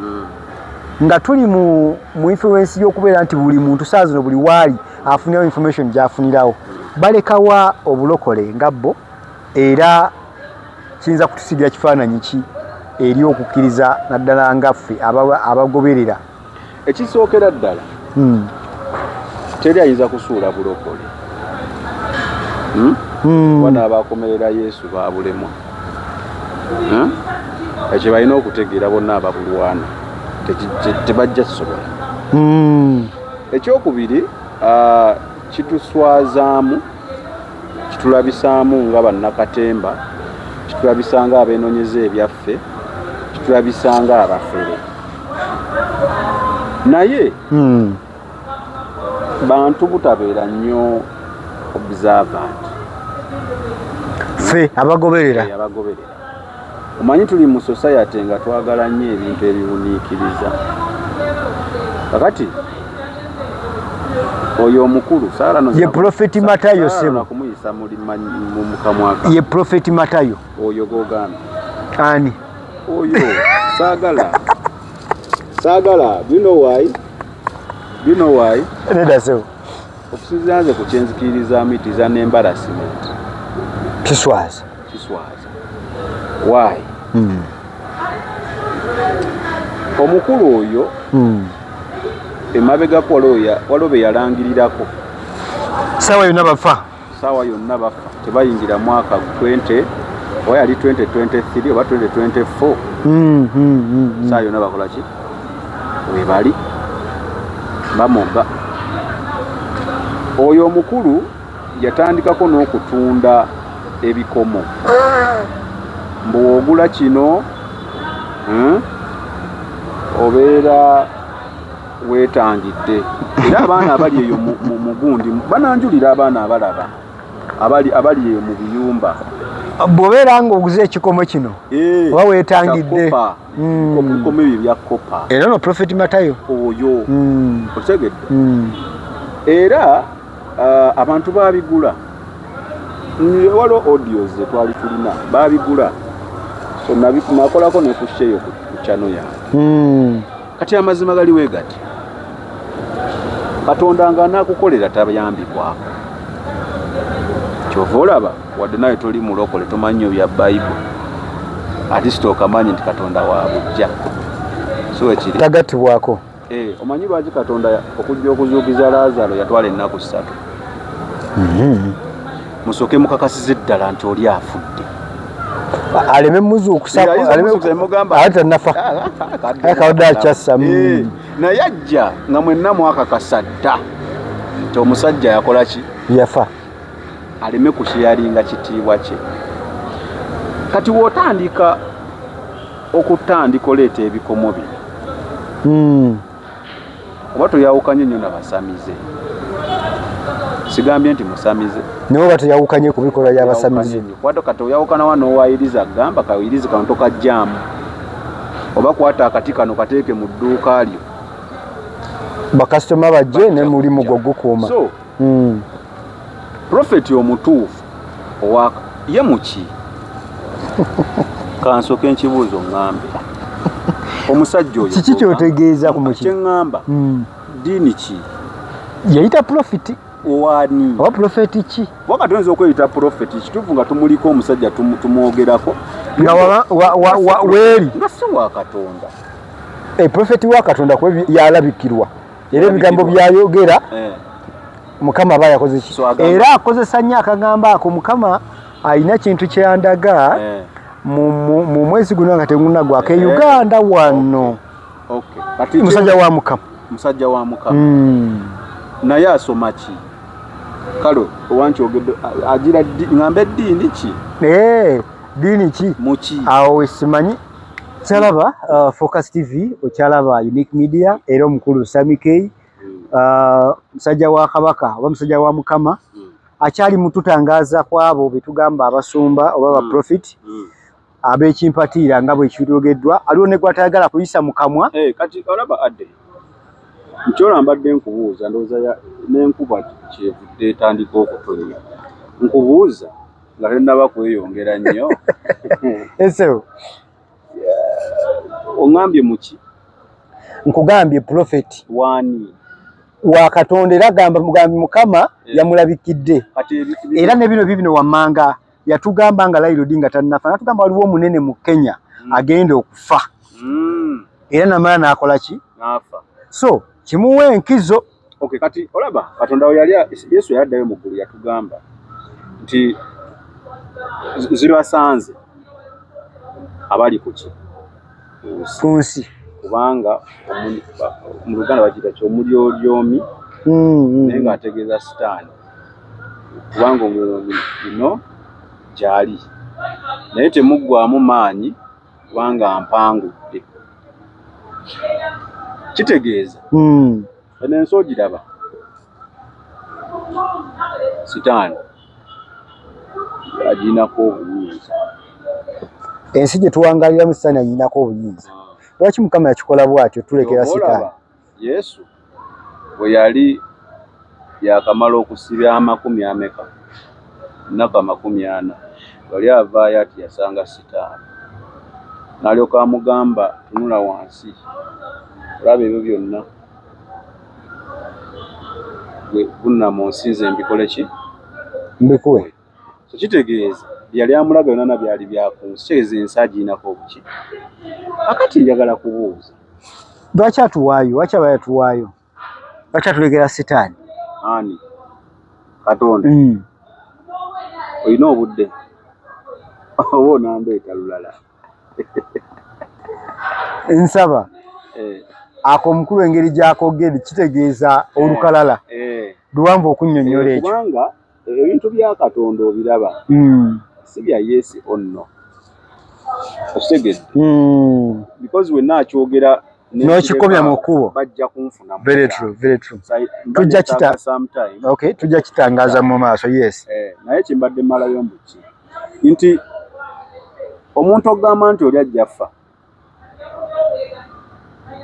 A: nga tuli mu influence y'okubeera nti buli muntu saa zino buli waali afunirawo information gy'afunirawo balekawa obulokole nga bo era kiyinza kutusigira kifaananyi ki eri okukkiriza naddala ngaffe abagoberera
B: ekisookera ddala teri ayinza kusuula bulokole wana abakomerera Yesu babulemwa ekyo balina okutegeera bonna ababulwana tebajja kusobola ekyokubiri kituswazaamu kitulabisaamu nga bannakatemba kitulabisanga abeenoonyeza ebyaffe kitulabisanga abafere naye bantu butabeera nnyo observant
A: ffe abagoberera omanyi tuli mu society nga twagala nnyo ebintu ebiwuniikiriza kakati oyo omukulu Saara ye Prophet Matayo sebo kumuyisa mu mukamwaka ye Prophet Matayo oyo gogana ani oyo saagala do you know why neda sebo okusizaze ku kyenzikiriza miti za embarrassment kiswaza why omukulu oyo emabegako waliwo be yalangirirako sawa yonna bafa tebayingira mwaka 20 oba yali 2023 oba 2024 saa yonna bakola ki webali bamoga oyo omukulu yatandikako n'okutunda ebikomo mbuwogula kino obeera weetangidde era abaana abali eyo mu gundi bananjulira abaana abalaba abali eyo mu biyumba bw'obeera ng'oguze ekikomo kino oba weetangidde ebikomo ebyo bya kopa era no Prophet Matayo oyo otegedde era abantu baabigula waliwo audios twali tulina baabigula so nakolako ne ku share ku channel yange kati amazima gali wegati Katonda nga nakukolera tabayambibwako kyova olaba wadde naye toli mulokole tomanyi bya Bible ati sitokamanyi nti Katonda waabujja so ekiri tagatibwako omanyi lwaki Katonda okujja okuzuukiza Lazaro yatwala ennaku 3 musoke mukakasize ddala nti oli afudde aleme muzuukusa ate nafa akawda kyassa naye ajja nga mwenna mwakakasa dda nti omusajja yakola ki yafa aleme kushiyaringa kitiibwa kye kati wotandika okutandika oleeta ebikomo bino oba toyawukanye nnyo nabasamize sigambye nti musamize naye oba toyawukanye ku bikolwa by'abasamize kwata kati oyawukana wa n'owayiriza gamba kawirizi kano tokajjaamu oba kwata akati kano kateeke mu dduuka lyo bakasitoma bajje ne mulimu gwo gukuuma so Prophet omutuufu ye muki kansoke nkibuuzo ŋŋambe omusajja oyo kiki kyotegeeza ku muki kyeŋŋamba ddiini ki yayita Prophet owani oba Prophet ki waka tuyinza okweyita Prophet kituufu nga tumuliko omusajja tumwogerako nga weeri nga si wa Katonda Prophet wa Katonda yalabikirwa era ebigambo byayogera Mukama aba yakoze ki era akozesa nnyo akagamba ako Mukama alina kintu kyandaga mu mwezi guno nga tegunnagwako Uganda wano.
B: Kati
A: musajja wa Mukama
B: naye asoma ki kalo owanki ogedde agira ngambe ddiini ki
A: ddiini ki
B: muki
A: awo simanyi kyalaba Focus TV okyalaba Unique Media era omukulu Sami K musajja wa Kabaka oba musajja wa Mukama akyali mututangaza kwabo betugamba abasumba oba ba profit abekimpatiira nga bwe kirogeddwa aliwo ne gwatayagala kuyisa mu kamwa
B: kati olaba adde nchola mbadde nkubuuza ndowooza n'enkuba kyevudde etandika okutonnya nkubuuza nga tennaba kweyongera nnyo
A: esewo
B: ongambye muki
A: nkugambye prophet
B: wani
A: wa Katonda era gamba mugambi Mukama yamulabikidde era ne bino wammanga yatugamba nga Raila Odinga tannafa natugamba waliwo omunene mu Kenya agenda okufa era namala nakola ki
B: nafa
A: so kimuwe enkizo
B: kati olaba Katonda yali Yesu yaddayo mu ggulu yatugamba nti zirasanze abali kuki
A: kunsi
B: kubanga mu Luganda bagira ky'omulyolyomi naye ng'ategeeza sitaani kubanga omulyomi bino gyali naye temuggwamu maanyi kubanga mpangudde kitegeeza enensi ogiraba sitaani aginako obuyinza
A: ensi gye tuwangaliramu sitaani aginako obuyinza lwaki Mukama yakikola bw'atyo tulekera sitaani
B: Yesu bwe yali yakamala okusibya 40 ennaku 40 wali avaayo ati yasanga sitaani n'alyoka amugamba tunula wansi olaba ebyo byonna bunna mu nsinze mbikole ki
A: mbikuwe
B: so kitegeeza byali amulaga yonna byali byakunsi kitegeeza ensi agiinako obuki akati njagala kubuuza
A: lwaki atuwaayo lwaki aba yatuwaayo lwaki atulekera sitaani
B: ani Katonda olina obudde oba onandeeta lulala
A: nsaba ako omukulu engeri gy'akogedde kitegeeza olukalala luwanvu okunnyonnyola ekyo
B: kubanga ebintu bya Katonda obiraba si bya yes or no okitegedde because wenna akyogera
A: n'okikomya mu kkubo
B: bajja kunfuna
A: very true tujja kitangaza mu maaso yes
B: naye kimbadde malayo mbuki nti omuntu ogamba nti oli ajja ffa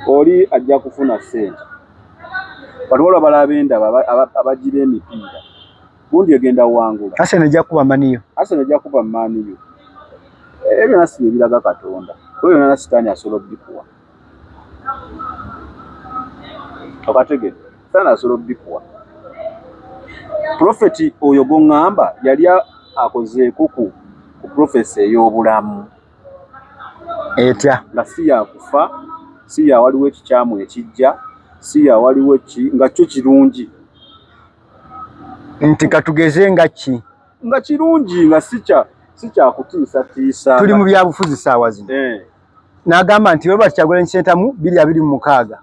B: oli ajja kufuna ssente waliwo balaba endaba abagira emipiira gundi egenda wangula
A: Arsenal ejja kuba maniyo
B: ebyo nasi ebiraga Katonda oyo na sitaani asobola obbikuwa okategedde sitaani asobola obbikuwa profeti oyo goŋŋamba yali akozeeko ku profesi ey'obulamu
A: etya
B: nga si yakufa si yawaliwo ekikyamu ekijja si yawaliwo nga kyo kirungi
A: nti katugeze nga ki
B: nga kirungi nga si kyakutiisatiisa
A: tuli mu byabufuzi ssaawa zino n'agamba nti Robert Kyagulanyi Ssentamu 2026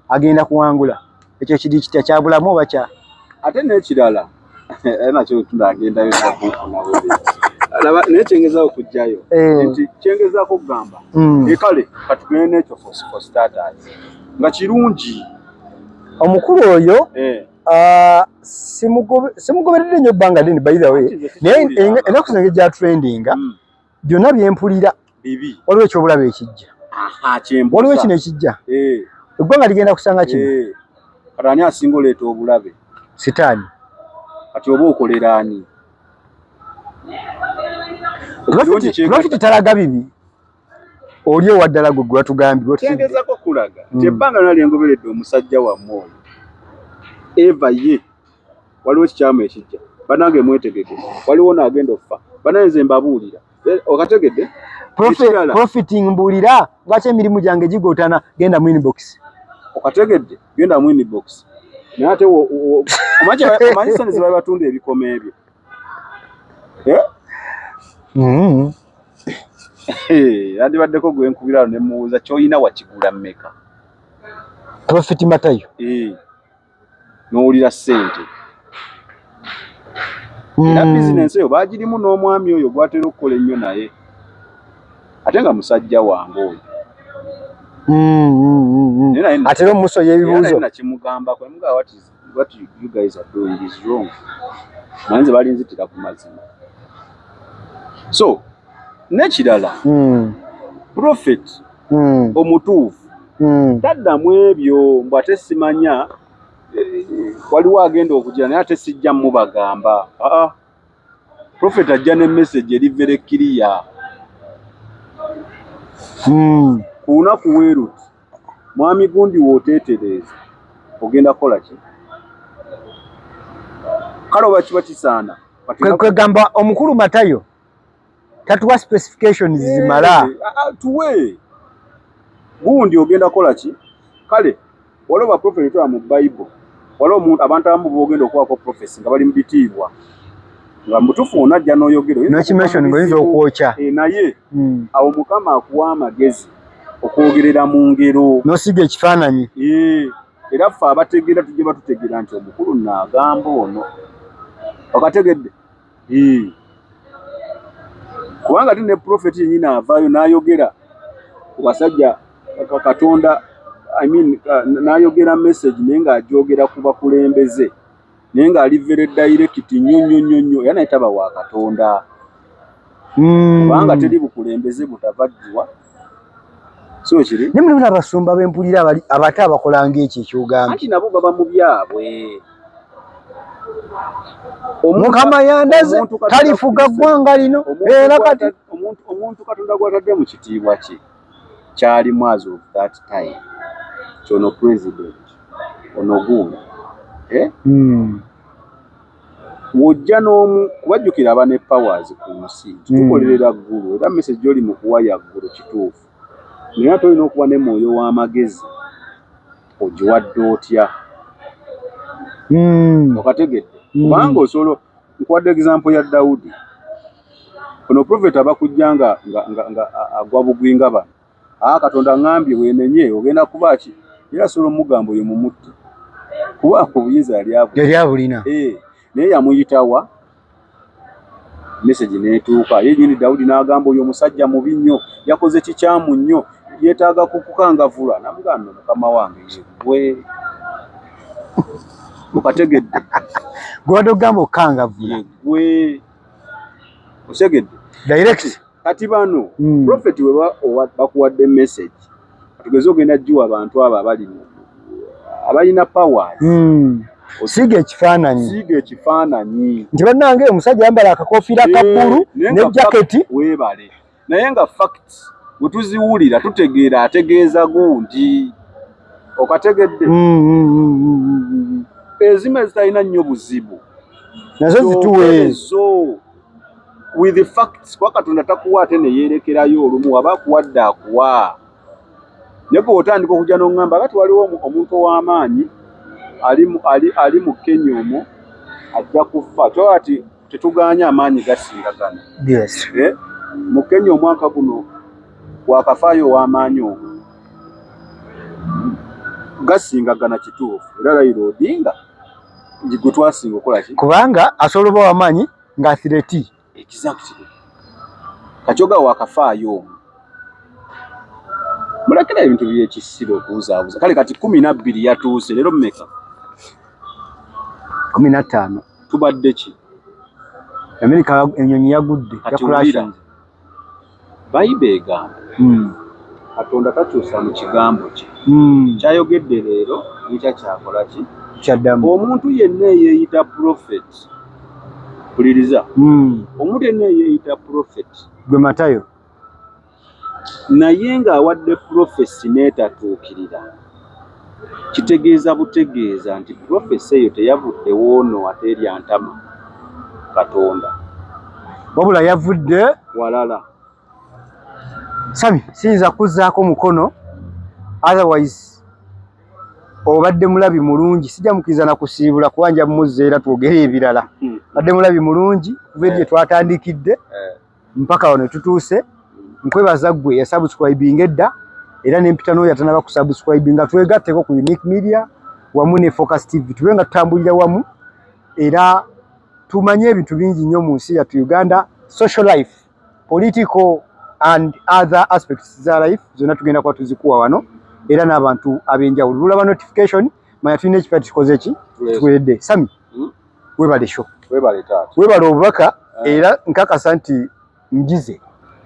A: agenda kuwangula ekyo kiri kitya kyabulamu oba kya
B: ate n'ekirala nakyo tundagendayo nakunfuna alaba naye kyengezaawo okujjayo nti kyengezaako okugamba kale katugende n'ekyo for starters nga kirungi
A: omukulu oyo simugoberedde nnyo ebbanga ddene by the way naye ennaku zino gya trendinga byonna byempulira waliwo ekyobulaba ekijja waliwo kino ekijja eggwanga ligenda kusanga kino
B: kati ani asinga oleeta obulabe
A: sitaani
B: kati oba okolera ani
A: lwaki talaga bibi oli owaddala gwe gwe watugambye
B: kyengezako kulaga nti ebbanga nali engoberedde omusajja wammwe oyo eva ye waliwo ekikyamu ekijja bannange mwetegeke waliwo n'agenda okufa bannange nze mbabuulira okategedde
A: profiting mbuulira lwaki emirimu gyange gigootana genda mu inbox
B: okategedde genda mu inbox Nate omanyi sente ziba batunda ebikoma ebyo. Yandibaddeko gwe nkubira ne muwuza ky'olina wakigula mmeka.
A: Prophet Matayo.
B: N'owulira ssente. Era bizinensi eyo baagirimu n'omwami oyo gw'atera okukola ennyo naye. Ate nga musajja wange oyo.
A: Atera omusoya ebibuuzo.
B: Nakimugambako emugamba what you guys are doing is wrong. Manzi balinzitira ku mazima. So, nekirala. Prophet omutuufu. Taddamu ebyo mbw ate simanya waliwo agenda okugira naye ate sijja mubagamba. Prophet ajja ne message eri very clear. Ku lunaku weeruti mwami gundi wooteetereza ogenda kola ki? Kale oba kiba kisaana
A: kwegamba omukulu Matayo tatuwa specifications zimala
B: tuwe gundi ogenda kola ki? Kale waliwo prophet etwala mu Bible, waliwo omuntu abantu abamu boogenda okuwako prophecy nga bali mu bitiibwa nga mutufu onajja n'oyogera
A: n'ekimation ngoyinza okwokya
B: naye awo Mukama akuwa amagezi okwogerera mu ngero
A: n'osiga ekifaananyi.
B: Era ffe abategeera tujje batutegeera nti omukulu n'agamba ono okategedde. Kubanga ne prophet yennyini avaayo n'ayogera ku basajja Katonda n'ayogera message naye ng'agyogera ku bakulembeze naye ng'ali very direct nnyo era naye taba wa Katonda. Kubanga teri bukulembeze butavaddiwa. So kiri
A: ne mulimu abasumba b'empulira abate abakola ng'ekyo ekyogamba
B: anti nabo baba mu byabwe.
A: Mukama yandaze talifuga ggwanga lino era kati
B: omuntu Katonda gw'atadde mu kitiibwa kye kyalimu as of that time kyono president ono guno wojja n'omu kubajjukira aba ne powers ku nsi tukolerera ggulu era message oli mu kuwaya ggulu kituufu naye ate olina okuba ne mwoyo w'amagezi ogiwadde otya okategedde kubanga osobola nkuwadde example ya Dawudi. Ono prophet abakujja nga agwa bugwinga bano Katonda ngambye weenenye ogenda kuba ki era solo mugamba oyo mumutte kuba obuyinza yali
A: abulina
B: naye yamuyitawa message neetuuka ye nyini Dawudi n'agamba oyo omusajja mubi nnyo yakoze kikyamu nnyo yeetaaga kukukangavula namugamba mukama wange gwe mukategedde
A: gw'odde ogamba okukangavula
B: gwe osegedde
A: direct.
B: Kati bano prophet we bakuwadde message atugeze ogenda jjuwa abantu abo abalina powers
A: siga ekifaananyi nti bannange omusajja yambala akakofiira ka bbulu ne jaketi
B: weebale naye nga facts bwe tuziwulira tutegeera ategeeza gundi okategedde ezimu ezitalina nnyo buzibu
A: nazo zituwe
B: with the facts kwa Katonda takuwa ate ne yeerekerayo olumu waba akuwadde akuwa naye gwe otandika okujja n'oŋŋamba kati waliwo omuntu ow'amaanyi ali mu Kenya omwo ajja kufa kyo ati tetuganya amaanyi gasingagana. Mu Kenya omwaka guno wakafaayo ow'amaanyi omwo gasingagana kituufu era Raila Odinga gwe twasinga okola ki
A: kubanga asobola oba w'amaanyi ng'athireti
B: exactly kachoga wakafaayo omwo mulekera ebintu by'ekisiro okubuzaabuza kale kati 12 yatuuse leero mmeka
A: 15
B: tubadde ki
A: Amerika ennyonyi yagudde yakulasha
B: Bible egamba Katonda takyusa mu kigambo kye kyayogedde leero nikya kyakola ki
A: kyaddamu
B: omuntu yenna eyeeyita prophet kuliriza omuntu yenna eyeeyita prophet
A: gwe Matayo
B: naye ng'awadde prophecy n'etatuukirira kitegeeza butegeeza nti prophecy eyo teyavuddewo ono ate erya ntama Katonda
A: wabula yavudde
B: walala.
A: Sami siyinza kuzzaako mukono otherwise obadde mulabi mulungi sijja mukiriza na kusiibula kuwanja muzze era twogere ebirala badde mulabi mulungi kuva gye twatandikidde mpaka wano tutuuse nkwebaza ggwe yasubscribing edda era n'empita n'oyo atanaba kusubscribinga twegatteko ku Unique Media wamu ne Focus TV tube nga tutambulira wamu era tumanye ebintu bingi nnyo mu nsi yattu Uganda, social life, political and other aspects za life zonna tugenda kuba tuzikuwa wano era n'abantu ab'enjawulo. Lulaba notification manya tulina ekipati tukoze ki tuweredde. Sami webale show
B: webale taata
A: webale obubaka era nkakasa nti njize.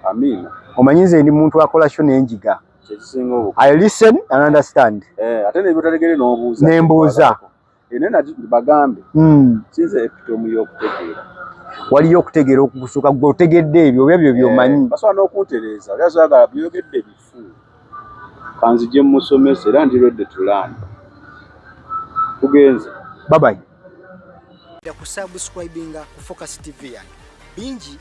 B: Amina.
A: Omanyize ndi muntu akola show n'enjiga. I listen and understand.
B: Ate ne byotalegere n'obuuza.
A: Nembuuza.
B: Enena bagambe. Sinze epitome y'okutegeera.
A: Waliyo okutegeera okusuka gwe otegedde ebyo byebyo by'omanyi.
B: Basobola n'okuntereeza. Oli azagala byogedde bifu. Kanzije musomese era ndirodde tulanda. Tugenze.
A: Bye bye. Ya kusubscribinga ku Focus TV yange. Bingi